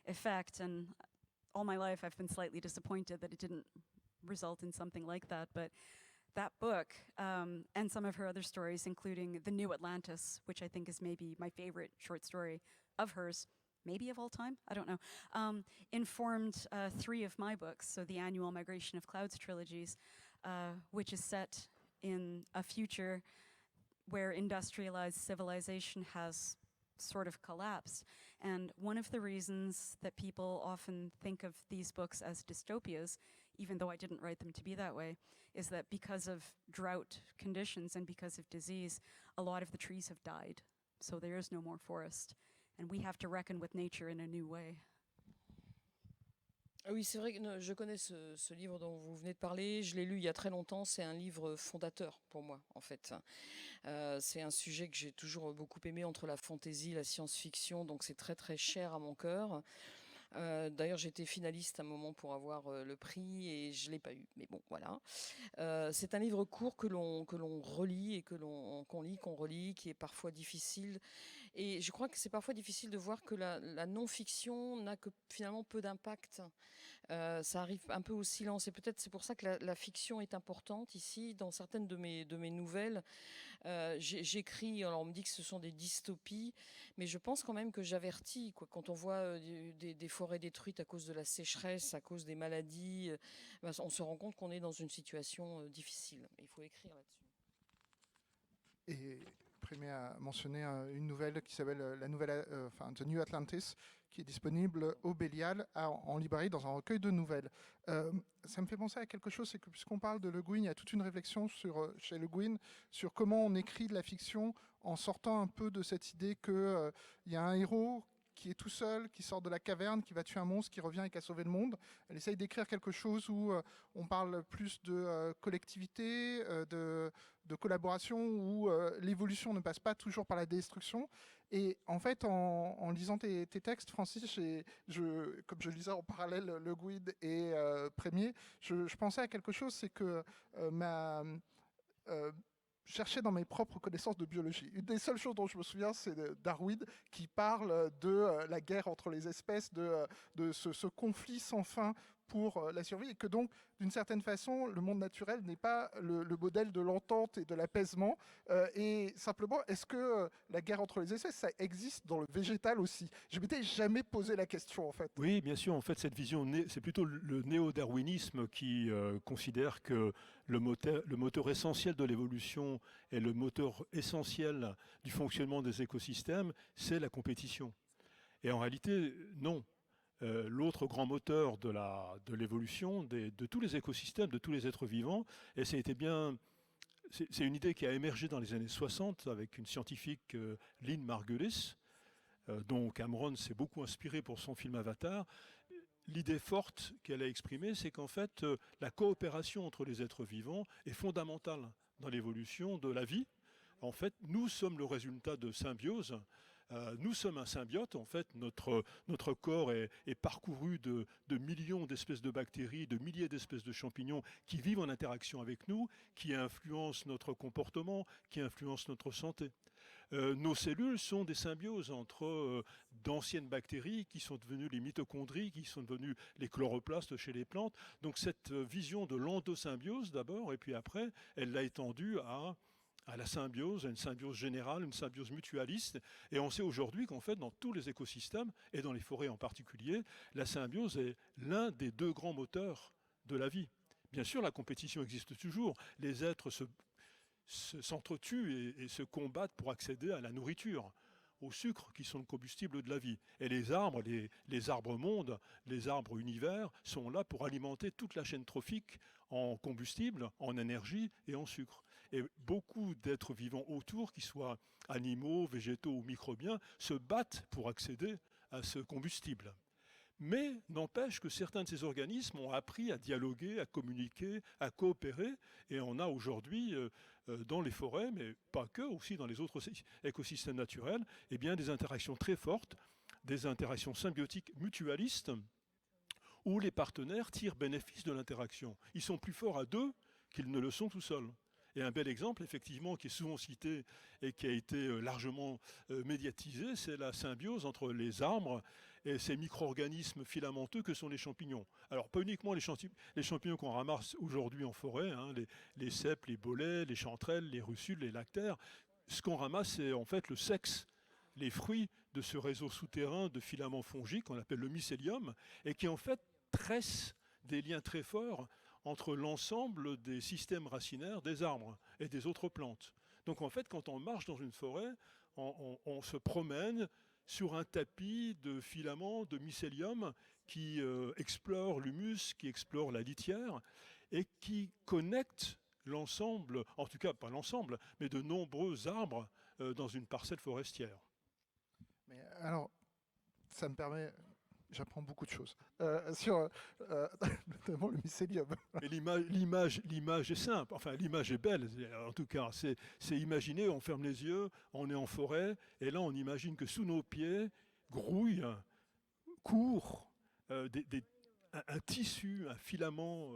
effect, and all my life I've been slightly disappointed that it didn't result in something like that. But that book and some of her other stories, including The New Atlantis, which I think is maybe my favorite short story of hers, maybe of all time, I don't know, informed 3 of my books. So the annual Migration of Clouds trilogies, which is set in a future where industrialized civilization has sort of collapsed. And one of the reasons that people often think of these books as dystopias, even though I didn't write them to be that way, is that because of drought conditions and because of disease, a lot of the trees have died. So there is no more forest. And we have to reckon with nature in a new way. Ah oui, c'est vrai que je connais ce livre dont vous venez de parler. Je l'ai lu il y a très longtemps. C'est un livre fondateur pour moi, en fait. C'est un sujet que j'ai toujours beaucoup aimé entre la fantaisie, la science-fiction. Donc c'est très très cher à mon cœur. D'ailleurs, j'étais finaliste à un moment pour avoir le prix et je ne l'ai pas eu. Mais bon, voilà. C'est un livre court que l'on relit et qu'on relit, qui est parfois difficile. Et je crois que c'est parfois difficile de voir que la non-fiction n'a que finalement peu d'impact. Ça arrive un peu au silence. Et peut-être c'est pour ça que la fiction est importante ici. Dans certaines de mes nouvelles, j'écris, alors on me dit que ce sont des dystopies, mais je pense quand même que j'avertis, quoi. Quand on voit des forêts détruites à cause de la sécheresse, à cause des maladies, on se rend compte qu'on est dans une situation difficile. Il faut écrire là-dessus. Et Prémé a mentionné une nouvelle qui s'appelle The New Atlantis, qui est disponible au Bélial en librairie dans un recueil de nouvelles. Ça me fait penser à quelque chose, c'est que puisqu'on parle de Le Guin, il y a toute une réflexion chez Le Guin sur comment on écrit de la fiction en sortant un peu de cette idée qu'il y a un héros qui est tout seul, qui sort de la caverne, qui va tuer un monstre, qui revient et qui a sauvé le monde. Elle essaye d'écrire quelque chose où on parle plus de collectivité, de collaboration, où l'évolution ne passe pas toujours par la destruction. Et en fait, en lisant tes textes, Francis, comme je lisais en parallèle Le Guin et Prémier, je pensais à quelque chose, c'est que cherchais dans mes propres connaissances de biologie. Une des seules choses dont je me souviens, c'est Darwin qui parle de la guerre entre les espèces, de ce conflit sans fin pour la survie, et que donc, d'une certaine façon, le monde naturel n'est pas le modèle de l'entente et de l'apaisement. Et simplement, est-ce que la guerre entre les espèces, ça existe dans le végétal aussi? Je m'étais jamais posé la question, en fait. Oui, bien sûr. En fait, cette vision, c'est plutôt le néo-darwinisme qui considère que le moteur essentiel de l'évolution et le moteur essentiel du fonctionnement des écosystèmes, c'est la compétition. Et en réalité, non. L'autre grand moteur de l'évolution de tous les écosystèmes, de tous les êtres vivants, et c'est une idée qui a émergé dans les années 60 avec une scientifique, Lynn Margulis, dont Cameron s'est beaucoup inspiré pour son film Avatar. L'idée forte qu'elle a exprimée, c'est qu'en fait, la coopération entre les êtres vivants est fondamentale dans l'évolution de la vie. En fait, nous sommes le résultat de symbiose. Nous sommes un symbiote, en fait, notre corps est parcouru de millions d'espèces de bactéries, de milliers d'espèces de champignons qui vivent en interaction avec nous, qui influencent notre comportement, qui influencent notre santé. Nos cellules sont des symbioses entre d'anciennes bactéries qui sont devenues les mitochondries, qui sont devenues les chloroplastes chez les plantes. Donc cette vision de l'endosymbiose d'abord, et puis après, elle l'a étendue à la symbiose, à une symbiose générale, une symbiose mutualiste. Et on sait aujourd'hui qu'en fait, dans tous les écosystèmes, et dans les forêts en particulier, la symbiose est l'un des 2 grands moteurs de la vie. Bien sûr, la compétition existe toujours. Les êtres s'entretuent et se combattent pour accéder à la nourriture. au sucre qui sont le combustible de la vie. Et les arbres, les arbres mondes, les arbres univers sont là pour alimenter toute la chaîne trophique en combustible, en énergie et en sucre. Et beaucoup d'êtres vivants autour, qu'ils soient animaux, végétaux ou microbiens, se battent pour accéder à ce combustible. Mais n'empêche que certains de ces organismes ont appris à dialoguer, à communiquer, à coopérer, et on a aujourd'hui dans les forêts, mais pas que, aussi dans les autres écosystèmes naturels, eh bien, des interactions très fortes, des interactions symbiotiques mutualistes, où les partenaires tirent bénéfice de l'interaction. Ils sont plus forts à deux qu'ils ne le sont tout seuls. Et un bel exemple, effectivement, qui est souvent cité et qui a été largement médiatisé, c'est la symbiose entre les arbres et ces micro-organismes filamenteux que sont les champignons. Alors, pas uniquement les champignons qu'on ramasse aujourd'hui en forêt, hein, les cèpes, les bolets, les chanterelles, les russules, les lactaires. Ce qu'on ramasse, c'est en fait le sexe, les fruits de ce réseau souterrain de filaments fongiques qu'on appelle le mycélium, et qui en fait tresse des liens très forts entre l'ensemble des systèmes racinaires des arbres et des autres plantes. Donc en fait, quand on marche dans une forêt, on se promène sur un tapis de filaments de mycélium qui explore l'humus, qui explore la litière et qui connecte l'ensemble, en tout cas pas l'ensemble, mais de nombreux arbres dans une parcelle forestière. Mais alors, ça me permet... J'apprends beaucoup de choses sur notamment le mycélium. Mais l'image est simple, enfin l'image est belle, en tout cas, c'est imaginer, on ferme les yeux, on est en forêt, et là on imagine que sous nos pieds grouille, court un tissu, un filament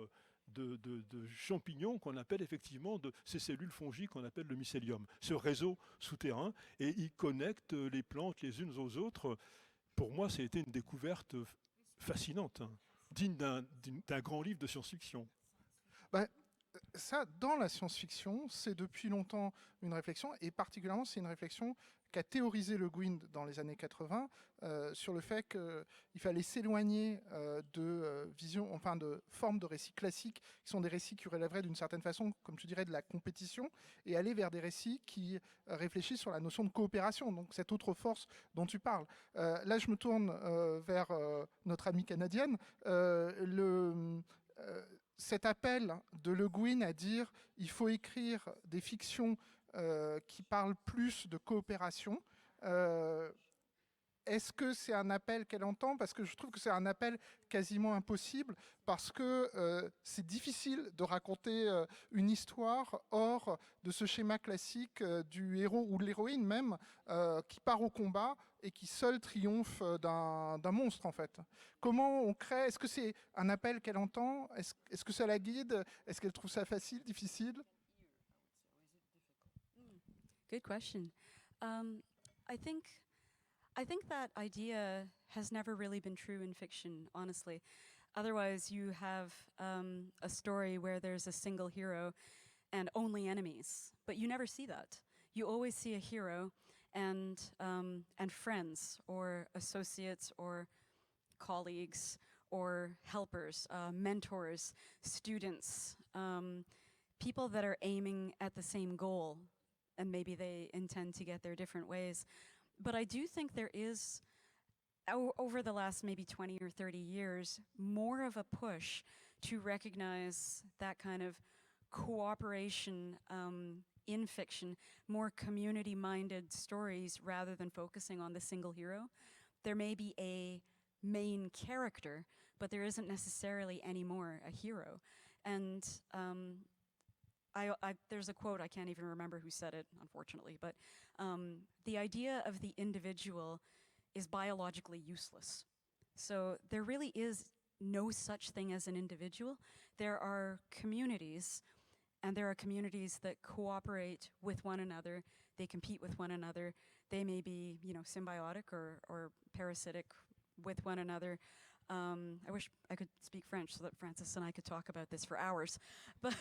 de champignons qu'on appelle effectivement de ces cellules fongiques qu'on appelle le mycélium, ce réseau souterrain, et il connecte les plantes les unes aux autres. Pour moi, ça a été une découverte fascinante, hein, digne d'un grand livre de science-fiction. Ben, ça, dans la science-fiction, c'est depuis longtemps une réflexion, et particulièrement, c'est une réflexion qu'a théorisé Le Guin dans les années 80 sur le fait qu'il fallait s'éloigner de visions, enfin de formes de récits classiques, qui sont des récits qui relèveraient d'une certaine façon, comme tu dirais, de la compétition, et aller vers des récits qui réfléchissent sur la notion de coopération, donc cette autre force dont tu parles. Là, je me tourne vers notre amie canadienne. Cet appel de Le Guin à dire il faut écrire des fictions qui parlent plus de coopération. Est-ce que c'est un appel qu'elle entend? Parce que je trouve que c'est un appel quasiment impossible, parce que c'est difficile de raconter une histoire hors de ce schéma classique du héros ou de l'héroïne même, qui part au combat et qui seul triomphe d'un monstre, en fait. Comment on crée? Est-ce que c'est un appel qu'elle entend? Est-ce que ça la guide? Est-ce qu'elle trouve ça facile, difficile? Good question. I think that idea has never really been true in fiction, honestly. Otherwise, you have a story where there's a single hero and only enemies, but you never see that. You always see a hero and friends or associates or colleagues or helpers, mentors, students, people that are aiming at the same goal, and maybe they intend to get there different ways. But I do think there is, over the last maybe 20 or 30 years, more of a push to recognize that kind of cooperation in fiction, more community-minded stories rather than focusing on the single hero. There may be a main character, but there isn't necessarily anymore a hero. And there's a quote, I can't even remember who said it, unfortunately, but the idea of the individual is biologically useless. So there really is no such thing as an individual. There are communities, and there are communities that cooperate with one another. They compete with one another. They may be, symbiotic or parasitic with one another. I wish I could speak French so that Francis and I could talk about this for hours. But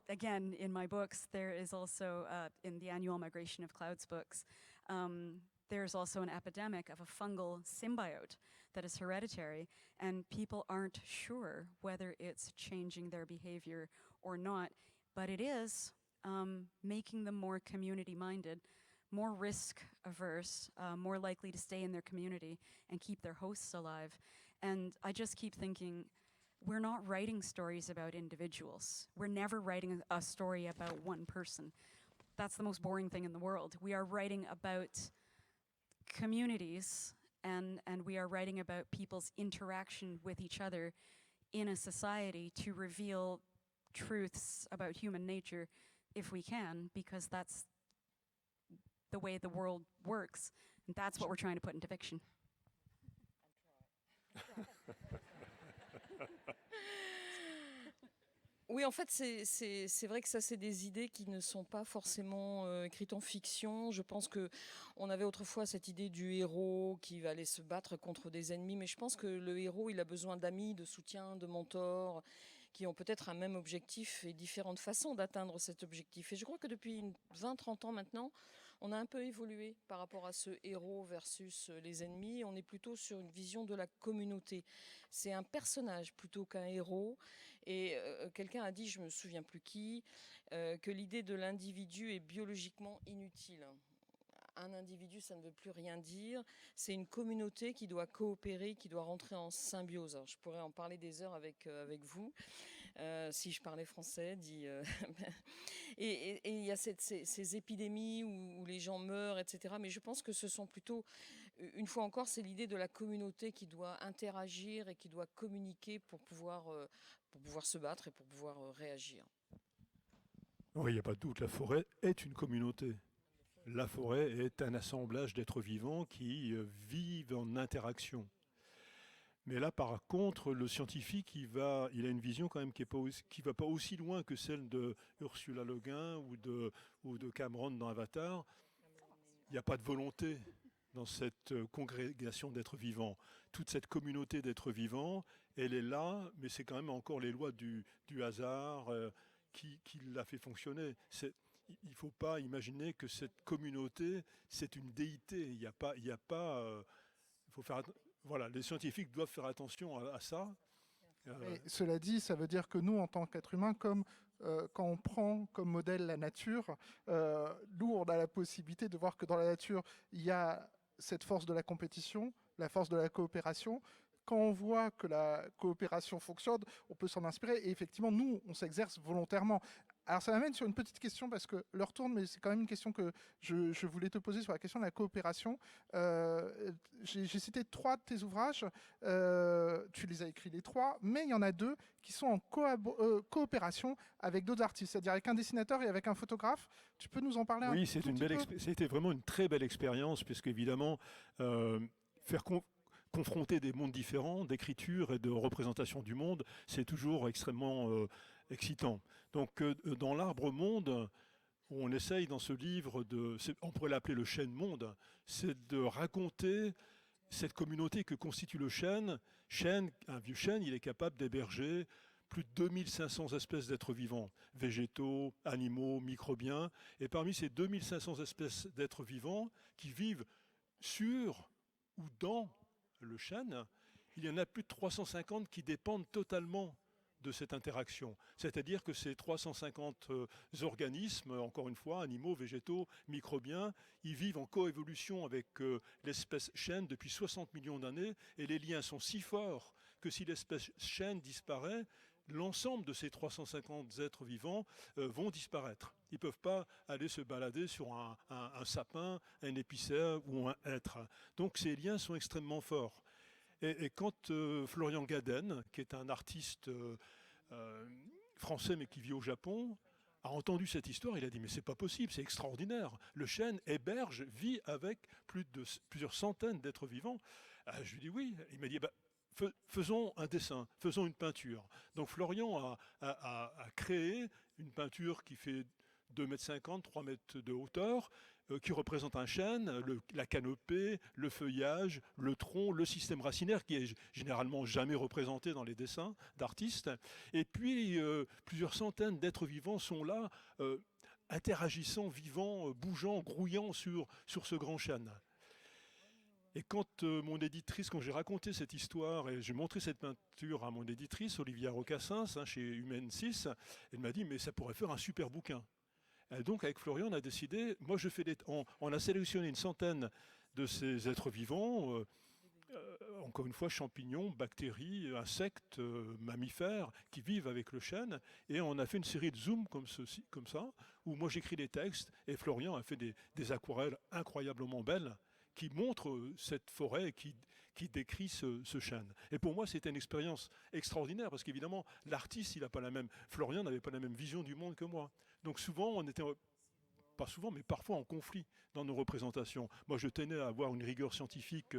again, in my books, there is also, in the Annual Migration of Clouds books, there's also an epidemic of a fungal symbiote that is hereditary, and people aren't sure whether it's changing their behavior or not, but it is making them more community-minded, more risk averse, more likely to stay in their community and keep their hosts alive. And I just keep thinking, we're not writing stories about individuals. We're never writing a story about one person. That's the most boring thing in the world. We are writing about communities, and we are writing about people's interaction with each other in a society to reveal truths about human nature if we can, because that's the way the world works. And that's what we're trying to put into fiction. Oui, en fait, c'est vrai que ça, c'est des idées qui ne sont pas forcément écrites en fiction. Je pense qu'on avait autrefois cette idée du héros qui va aller se battre contre des ennemis, mais je pense que le héros, il a besoin d'amis, de soutien, de mentors, qui ont peut-être un même objectif et différentes façons d'atteindre cet objectif. Et je crois que depuis 20-30 ans maintenant, on a un peu évolué par rapport à ce héros versus les ennemis. On est plutôt sur une vision de la communauté. C'est un personnage plutôt qu'un héros. Et quelqu'un a dit, je ne me souviens plus qui, que l'idée de l'individu est biologiquement inutile. Un individu, ça ne veut plus rien dire. C'est une communauté qui doit coopérer, qui doit rentrer en symbiose. Alors, je pourrais en parler des heures avec vous, si je parlais français. Et il y a ces épidémies où les gens meurent, etc. Mais je pense que ce sont plutôt, une fois encore, c'est l'idée de la communauté qui doit interagir et qui doit communiquer pour pouvoir se battre et pour pouvoir réagir. Oui, il n'y a pas de doute, la forêt est une communauté. La forêt est un assemblage d'êtres vivants qui vivent en interaction. Mais là, par contre, le scientifique, il a une vision quand même qui ne va pas aussi loin que celle de Ursula Le Guin ou de Cameron dans Avatar. Il n'y a pas de volonté dans cette congrégation d'êtres vivants. Toute cette communauté d'êtres vivants, elle est là, mais c'est quand même encore les lois du hasard qui l'a fait fonctionner. Il ne faut pas imaginer que cette communauté, c'est une déité. Il faut faire, voilà, les scientifiques doivent faire attention à ça. Et cela dit, ça veut dire que nous, en tant qu'êtres humains, comme quand on prend comme modèle la nature, nous, on a la possibilité de voir que dans la nature, il y a cette force de la compétition, la force de la coopération. Quand on voit que la coopération fonctionne, on peut s'en inspirer. Et effectivement, nous, on s'exerce volontairement. Alors ça m'amène sur une petite question, parce que l'heure tourne, mais c'est quand même une question que je voulais te poser sur la question de la coopération. J'ai cité 3 de tes ouvrages, tu les as écrits les 3, mais il y en a 2 qui sont en coopération avec d'autres artistes, c'est-à-dire avec un dessinateur et avec un photographe. Tu peux nous en parler un peu? Oui, c'était vraiment une très belle expérience, puisque évidemment, confronter des mondes différents, d'écriture et de représentation du monde, c'est toujours extrêmement excitant. Donc, dans l'Arbre Monde, on essaye dans ce livre, on pourrait l'appeler le chêne monde, c'est de raconter cette communauté que constitue le chêne. Un vieux chêne, il est capable d'héberger plus de 2500 espèces d'êtres vivants, végétaux, animaux, microbiens. Et parmi ces 2500 espèces d'êtres vivants qui vivent sur ou dans le chêne, il y en a plus de 350 qui dépendent totalement de cette interaction. C'est-à-dire que ces 350 organismes, encore une fois, animaux, végétaux, microbiens, ils vivent en coévolution avec l'espèce chêne depuis 60 millions d'années, et les liens sont si forts que si l'espèce chêne disparaît, l'ensemble de ces 350 êtres vivants vont disparaître. Ils ne peuvent pas aller se balader sur un sapin, un épicéa ou un hêtre. Donc ces liens sont extrêmement forts. Et quand Florian Gaden, qui est un artiste français mais qui vit au Japon, a entendu cette histoire, il a dit « mais c'est pas possible, c'est extraordinaire. Le chêne vit avec plusieurs centaines d'êtres vivants. » Je lui ai dit « oui ». Il m'a dit faisons un dessin, faisons une peinture. Donc Florian a créé une peinture qui fait 2,50 m, 3 mètres de hauteur, qui représente un chêne, la canopée, le feuillage, le tronc, le système racinaire, qui est généralement jamais représenté dans les dessins d'artistes. Et puis, plusieurs centaines d'êtres vivants sont là, interagissant, vivant, bougeant, grouillant sur ce grand chêne. Et quand quand j'ai raconté cette histoire et j'ai montré cette peinture à mon éditrice, Olivia Rocassens, chez Humaine 6, elle m'a dit « mais ça pourrait faire un super bouquin ». Et donc avec Florian, on a décidé, moi je fais on a sélectionné une centaine de ces êtres vivants, encore une fois champignons, bactéries, insectes, mammifères qui vivent avec le chêne, et on a fait une série de zooms comme ça, où moi j'écris des textes et Florian a fait des aquarelles incroyablement belles qui montrent cette forêt qui décrit ce chêne. Et pour moi, c'était une expérience extraordinaire parce qu'évidemment, l'artiste, il n'a pas la même. Florian n'avait pas la même vision du monde que moi. Donc souvent, on était pas souvent, mais parfois en conflit dans nos représentations. Moi, je tenais à avoir une rigueur scientifique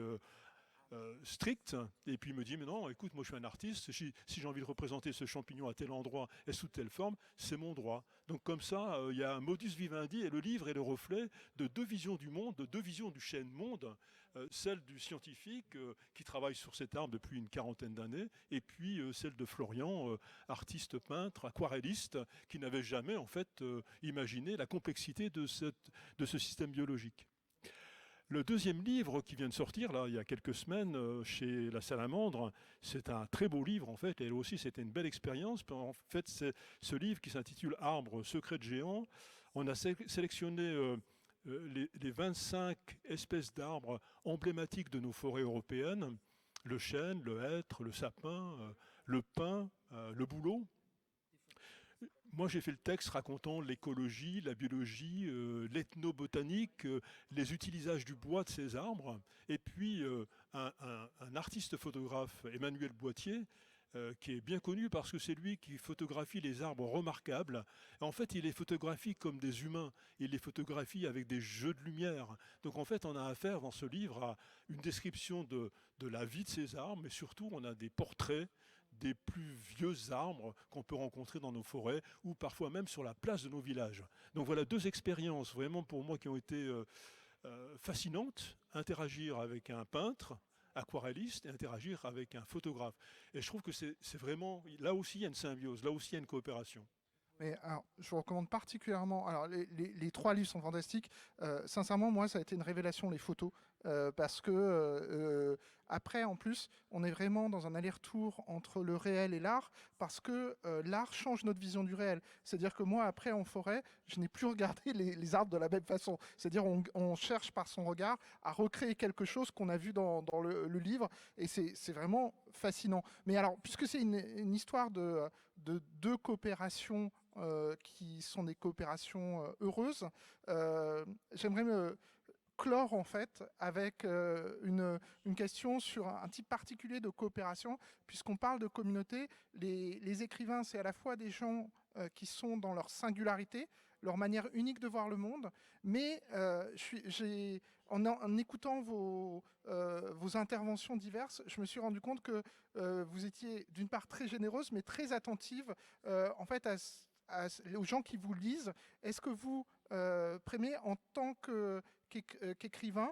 stricte, et puis il me dit, mais non, écoute, moi je suis un artiste, si j'ai envie de représenter ce champignon à tel endroit et sous telle forme, c'est mon droit. Donc comme ça, il y a un modus vivendi, et le livre est le reflet de deux visions du monde, de deux visions du chêne-monde, celle du scientifique qui travaille sur cet arbre depuis une quarantaine d'années, et puis celle de Florian, artiste peintre, aquarelliste, qui n'avait jamais en fait imaginé la complexité de ce système biologique. Le deuxième livre qui vient de sortir, là, il y a quelques semaines, chez La Salamandre, c'est un très beau livre, en fait, et là aussi, c'était une belle expérience. En fait, c'est ce livre qui s'intitule Arbres, secrets de géants. On a sélectionné les 25 espèces d'arbres emblématiques de nos forêts européennes, le chêne, le hêtre, le sapin, le pin, le bouleau. Moi, j'ai fait le texte racontant l'écologie, la biologie, l'ethnobotanique, les utilisages du bois de ces arbres. Et puis, un artiste photographe, Emmanuel Boitier, qui est bien connu parce que c'est lui qui photographie les arbres remarquables. En fait, il les photographie comme des humains. Il les photographie avec des jeux de lumière. Donc, en fait, on a affaire dans ce livre à une description de la vie de ces arbres, mais surtout, on a des portraits des plus vieux arbres qu'on peut rencontrer dans nos forêts ou parfois même sur la place de nos villages. Donc voilà deux expériences vraiment pour moi qui ont été fascinantes, interagir avec un peintre, aquarelliste et interagir avec un photographe. Et je trouve que c'est vraiment, là aussi il y a une symbiose, là aussi il y a une coopération. Mais alors, je vous recommande particulièrement. Alors, les trois livres sont fantastiques. Sincèrement, moi, ça a été une révélation, les photos. Parce que, après, en plus, on est vraiment dans un aller-retour entre le réel et l'art. Parce que l'art change notre vision du réel. C'est-à-dire que moi, après, en forêt, je n'ai plus regardé les arbres de la même façon. C'est-à-dire on cherche par son regard à recréer quelque chose qu'on a vu dans le livre. Et c'est vraiment fascinant. Mais alors, puisque c'est une histoire de deux coopérations qui sont des coopérations heureuses. J'aimerais me clore en fait avec une question sur un type particulier de coopération, puisqu'on parle de communauté. Les écrivains, c'est à la fois des gens qui sont dans leur singularité, leur manière unique de voir le monde, mais en écoutant vos interventions diverses, je me suis rendu compte que vous étiez d'une part très généreuse, mais très attentive en fait aux gens qui vous lisent. Est-ce que vous, Prémé, en tant qu'écrivain,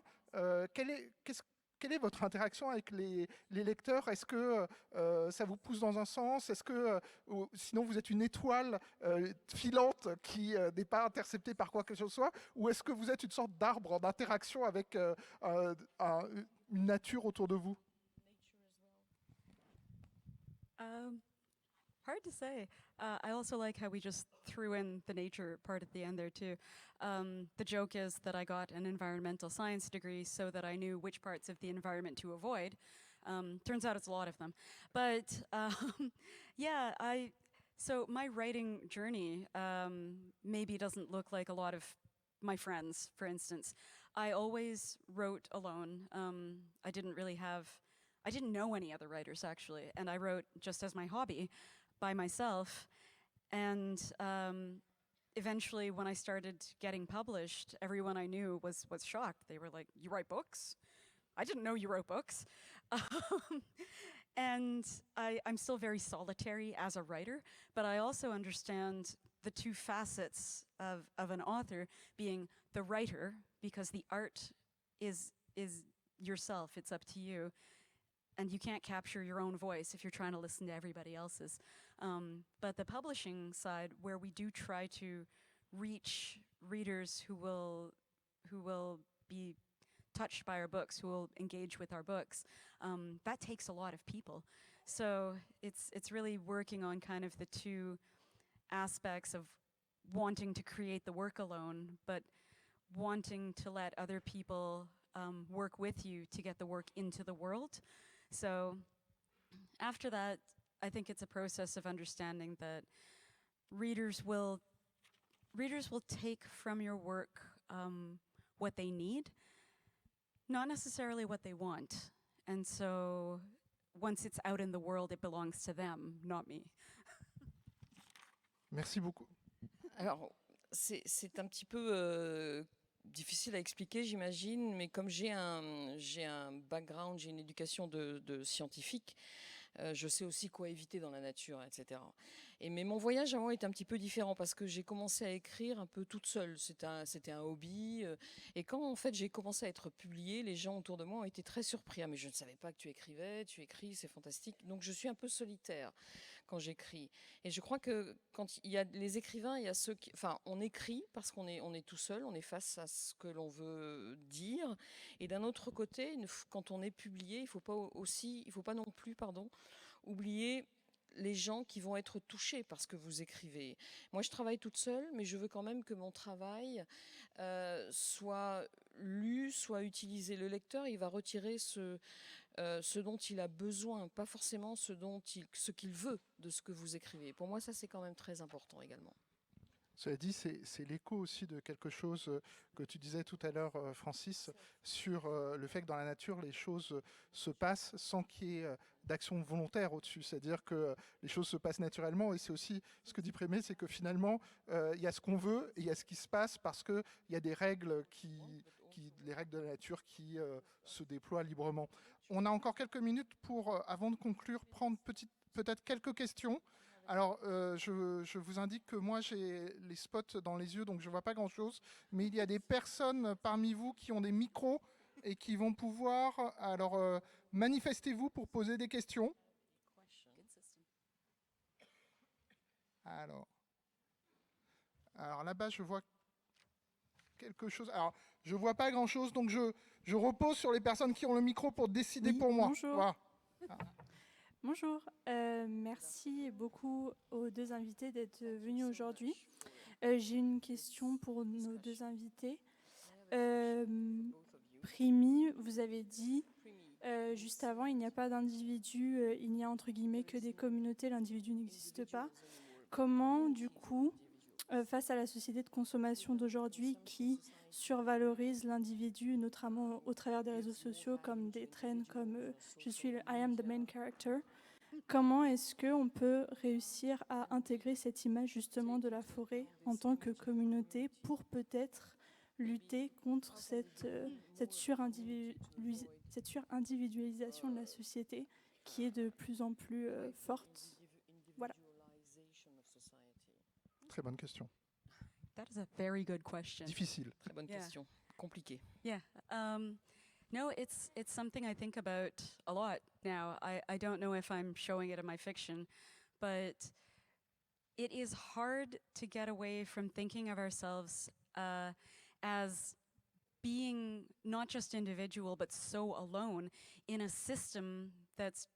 quelle est votre interaction avec les lecteurs? Est-ce que ça vous pousse dans un sens? Est-ce que sinon vous êtes une étoile filante qui n'est pas interceptée par quoi que ce soit? Ou est-ce que vous êtes une sorte d'arbre d'interaction avec une nature autour de vous? Hard to say. I also like how we just threw in the nature part at the end there too. The joke is that I got an environmental science degree so that I knew which parts of the environment to avoid. Turns out it's a lot of them. But yeah, so my writing journey maybe doesn't look like a lot of my friends, for instance. I always wrote alone. I didn't know any other writers actually, and I wrote just as my hobby by myself. And eventually when I started getting published, everyone I knew was shocked. They were like, "You write books? I didn't know you wrote books." And I'm still very solitary as a writer, but I also understand the two facets of an author being the writer, because the art is yourself, it's up to you. And you can't capture your own voice if you're trying to listen to everybody else's. But the publishing side, where we do try to reach readers who will be touched by our books, who will engage with our books, that takes a lot of people. So it's really working on kind of the two aspects of wanting to create the work alone, but wanting to let other people work with you to get the work into the world. So after that, I think it's a process of understanding that readers will take from your work what they need, not necessarily what they want. And so once it's out in the world, it belongs to them, not me. Merci beaucoup. Alors, c'est un petit peu difficile à expliquer, j'imagine, mais comme j'ai un background, j'ai une éducation de scientifique, je sais aussi quoi éviter dans la nature, etc. Mais mon voyage avant est un petit peu différent parce que j'ai commencé à écrire un peu toute seule. C'était un hobby. Et quand en fait j'ai commencé à être publiée, les gens autour de moi ont été très surpris. Ah, mais je ne savais pas que tu écrivais, tu écris, c'est fantastique. Donc je suis un peu solitaire quand j'écris. Et je crois que quand il y a les écrivains, il y a ceux qui... Enfin, on écrit parce qu'on est tout seul, on est face à ce que l'on veut dire. Et d'un autre côté, quand on est publié, il ne faut pas non plus, oublier les gens qui vont être touchés par ce que vous écrivez. Moi, je travaille toute seule, mais je veux quand même que mon travail soit lu, soit utilisé. Le lecteur, il va retirer ce dont il a besoin, pas forcément ce qu'il veut de ce que vous écrivez. Pour moi, ça, c'est quand même très important également. Cela dit, c'est l'écho aussi de quelque chose que tu disais tout à l'heure, Francis, sur le fait que dans la nature, les choses se passent sans qu'il y ait d'action volontaire au-dessus. C'est-à-dire que les choses se passent naturellement. Et c'est aussi ce que dit Prémé, c'est que finalement, il y a ce qu'on veut et il y a ce qui se passe parce qu'il y a des règles les règles de la nature qui se déploient librement. On a encore quelques minutes pour, avant de conclure, prendre peut-être quelques questions. Alors, je vous indique que moi, j'ai les spots dans les yeux, donc je ne vois pas grand-chose. Mais il y a des personnes parmi vous qui ont des micros et qui vont pouvoir... Alors, manifestez-vous pour poser des questions. Alors là-bas, je vois quelque chose. Alors, je ne vois pas grand-chose, donc je repose sur les personnes qui ont le micro pour décider pour moi. Bonjour. Voilà. Bonjour, merci beaucoup aux deux invités d'être venus aujourd'hui. J'ai une question pour nos deux invités. Primi, vous avez dit juste avant, il n'y a pas d'individu, il n'y a entre guillemets que des communautés, l'individu n'existe pas. Comment, du coup, face à la société de consommation d'aujourd'hui qui survalorise l'individu, notamment au travers des réseaux sociaux, comme des trends comme I am the main character. Comment est-ce qu'on peut réussir à intégrer cette image justement de la forêt en tant que communauté pour peut-être lutter contre cette surindividualisation de la société qui est de plus en plus forte? Voilà. Très bonne question. That is a very good question. Difficile. Très bonne question. Compliquée. Yeah. No, it's something I think about a lot now. I don't know if I'm showing it in my fiction, but it is hard to get away from thinking of ourselves as being not just individual, but so alone in a system that's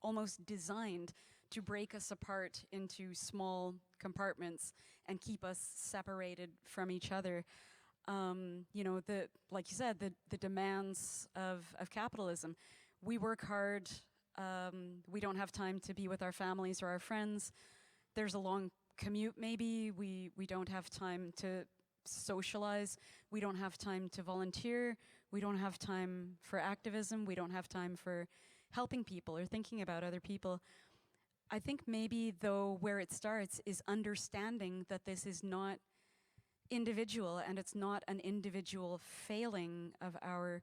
almost designed to break us apart into small compartments and keep us separated from each other. You know, like you said, the demands of capitalism. We work hard. We don't have time to be with our families or our friends. There's a long commute maybe. We don't have time to socialize. We don't have time to volunteer. We don't have time for activism. We don't have time for helping people or thinking about other people. I think maybe, though, where it starts is understanding that this is not individual and it's not an individual failing of our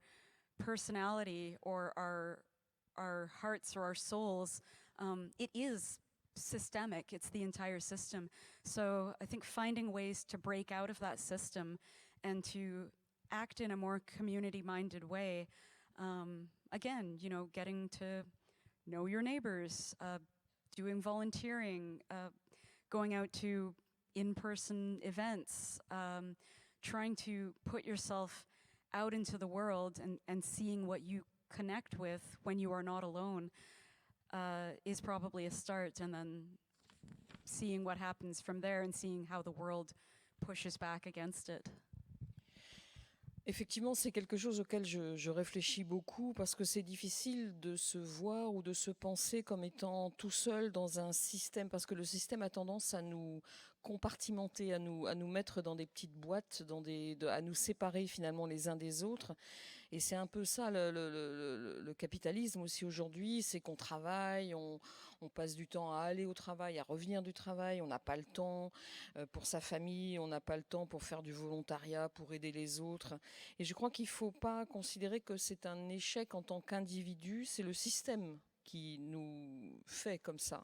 personality or our hearts or our souls. It is systemic. It's the entire system. So I think finding ways to break out of that system and to act in a more community-minded way. Again, you know, getting to know your neighbors, doing volunteering, going out to in-person events, trying to put yourself out into the world and seeing what you connect with when you are not alone is probably a start. And then seeing what happens from there and seeing how the world pushes back against it. Effectivement, c'est quelque chose auquel je réfléchis beaucoup parce que c'est difficile de se voir ou de se penser comme étant tout seul dans un système, parce que le système a tendance à nous compartimenter, à nous mettre dans des petites boîtes, à nous séparer finalement les uns des autres. Et c'est un peu ça le capitalisme aussi aujourd'hui, c'est qu'on travaille, on passe du temps à aller au travail, à revenir du travail, on n'a pas le temps pour sa famille, on n'a pas le temps pour faire du volontariat, pour aider les autres. Et je crois qu'il ne faut pas considérer que c'est un échec en tant qu'individu, c'est le système qui nous fait comme ça.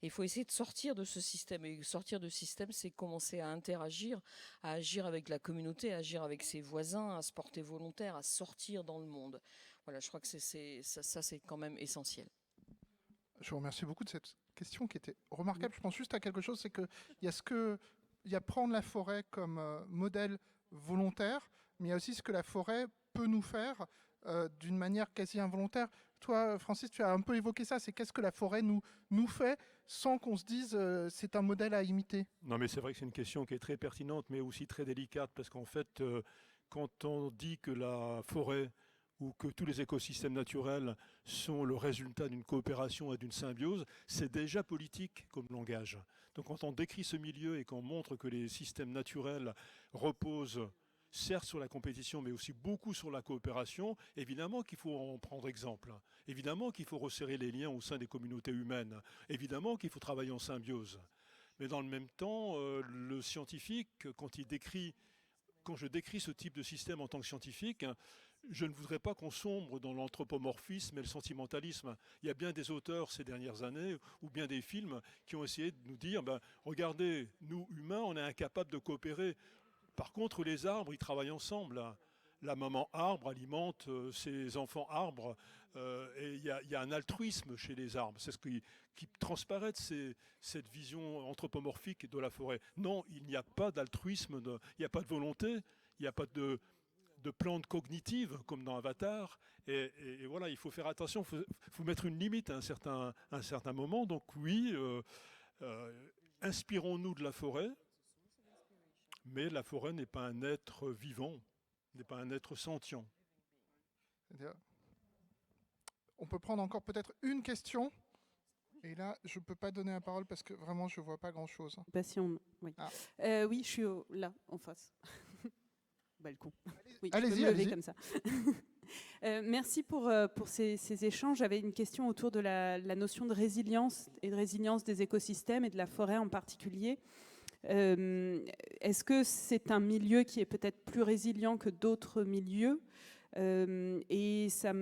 Et il faut essayer de sortir de ce système. Et sortir de ce système, c'est commencer à interagir, à agir avec la communauté, à agir avec ses voisins, à se porter volontaire, à sortir dans le monde. Voilà, je crois que ça, c'est quand même essentiel. Je vous remercie beaucoup de cette question qui était remarquable. Je pense juste à quelque chose, c'est qu'il y a prendre la forêt comme modèle volontaire, mais il y a aussi ce que la forêt peut nous faire d'une manière quasi involontaire. Toi, Francis, tu as un peu évoqué ça, c'est qu'est-ce que la forêt nous fait sans qu'on se dise c'est un modèle à imiter. Non, mais c'est vrai que c'est une question qui est très pertinente, mais aussi très délicate, parce qu'en fait, quand on dit que la forêt ou que tous les écosystèmes naturels sont le résultat d'une coopération et d'une symbiose, c'est déjà politique comme langage. Donc quand on décrit ce milieu et qu'on montre que les systèmes naturels reposent certes sur la compétition, mais aussi beaucoup sur la coopération, évidemment qu'il faut en prendre exemple. Évidemment qu'il faut resserrer les liens au sein des communautés humaines. Évidemment qu'il faut travailler en symbiose. Mais dans le même temps, le scientifique, quand je décris ce type de système en tant que scientifique, je ne voudrais pas qu'on sombre dans l'anthropomorphisme et le sentimentalisme. Il y a bien des auteurs ces dernières années, ou bien des films, qui ont essayé de nous dire, regardez, nous humains, on est incapables de coopérer. Par contre, les arbres, ils travaillent ensemble. La maman arbre alimente ses enfants arbres. Et il y a un altruisme chez les arbres. C'est ce qui transparaît de cette vision anthropomorphique de la forêt. Non, il n'y a pas d'altruisme, il n'y a pas de volonté, il n'y a pas de plantes cognitives comme dans Avatar. Et voilà, il faut faire attention, il faut mettre une limite à un certain moment. Donc oui, inspirons-nous de la forêt. Mais la forêt n'est pas un être vivant, n'est pas un être sentient. On peut prendre encore peut-être une question. Et là, je ne peux pas donner la parole parce que vraiment, je ne vois pas grand-chose. Oui. Ah. Oui, je suis là, en face. Balcon. Oui, allez-y, je peux me lever allez-y. comme ça. Merci pour ces échanges. J'avais une question autour de la notion de résilience et de résilience des écosystèmes et de la forêt en particulier. Est-ce que c'est un milieu qui est peut-être plus résilient que d'autres milieux? Et ça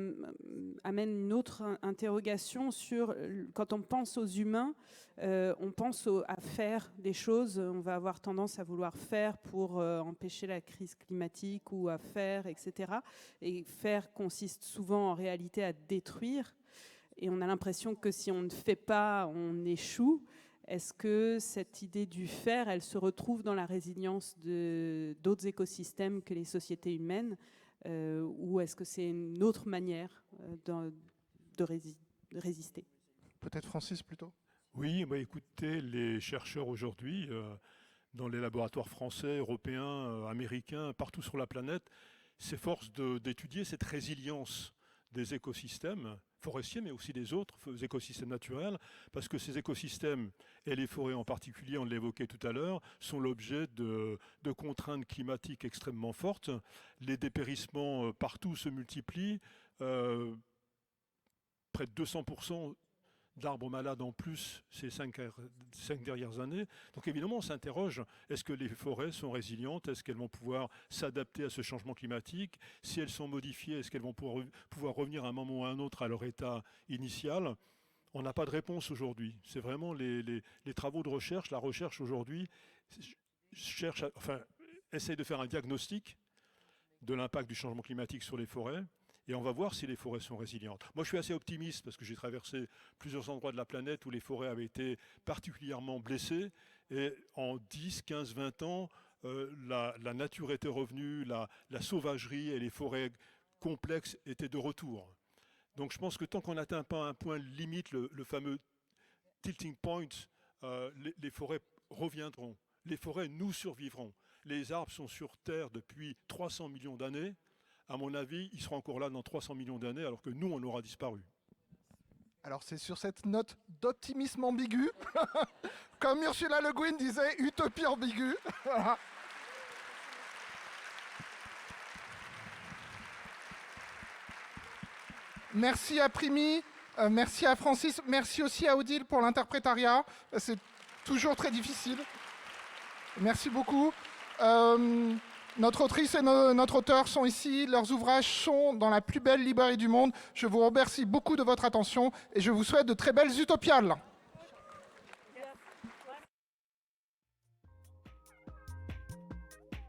amène une autre interrogation sur, quand on pense aux humains, on pense à faire des choses, on va avoir tendance à vouloir faire pour empêcher la crise climatique ou à faire, etc. Et faire consiste souvent en réalité à détruire. Et on a l'impression que si on ne fait pas, on échoue. Est-ce que cette idée du faire, elle se retrouve dans la résilience d'autres écosystèmes que les sociétés humaines, ou est-ce que c'est une autre manière de résister? Peut-être Francis plutôt. Oui, écoutez, les chercheurs aujourd'hui, dans les laboratoires français, européens, américains, partout sur la planète, s'efforcent d'étudier cette résilience des écosystèmes forestiers, mais aussi des autres écosystèmes naturels, parce que ces écosystèmes, et les forêts en particulier, on l'évoquait tout à l'heure, sont l'objet de contraintes climatiques extrêmement fortes. Les dépérissements partout se multiplient, près de 200% d'arbres malades en plus ces 5 dernières années. Donc évidemment, on s'interroge, est-ce que les forêts sont résilientes? Est-ce qu'elles vont pouvoir s'adapter à ce changement climatique? Si elles sont modifiées, est-ce qu'elles vont pouvoir revenir à un moment ou à un autre à leur état initial? On n'a pas de réponse aujourd'hui. C'est vraiment les travaux de recherche. La recherche aujourd'hui essaye de faire un diagnostic de l'impact du changement climatique sur les forêts. Et on va voir si les forêts sont résilientes. Moi, je suis assez optimiste parce que j'ai traversé plusieurs endroits de la planète où les forêts avaient été particulièrement blessées. Et en 10, 15, 20 ans, la nature était revenue, la sauvagerie et les forêts complexes étaient de retour. Donc je pense que tant qu'on n'atteint pas un point limite, le fameux tilting point les forêts reviendront. Les forêts, nous survivrons. Les arbres sont sur Terre depuis 300 millions d'années. À mon avis, ils seront encore là dans 300 millions d'années, alors que nous, on aura disparu. Alors c'est sur cette note d'optimisme ambigu, comme Ursula Le Guin disait, utopie ambiguë. Voilà. Merci à Primi, merci à Francis, merci aussi à Odile pour l'interprétariat. C'est toujours très difficile. Merci beaucoup. Notre autrice et notre auteur sont ici. Leurs ouvrages sont dans la plus belle librairie du monde. Je vous remercie beaucoup de votre attention et je vous souhaite de très belles utopiales.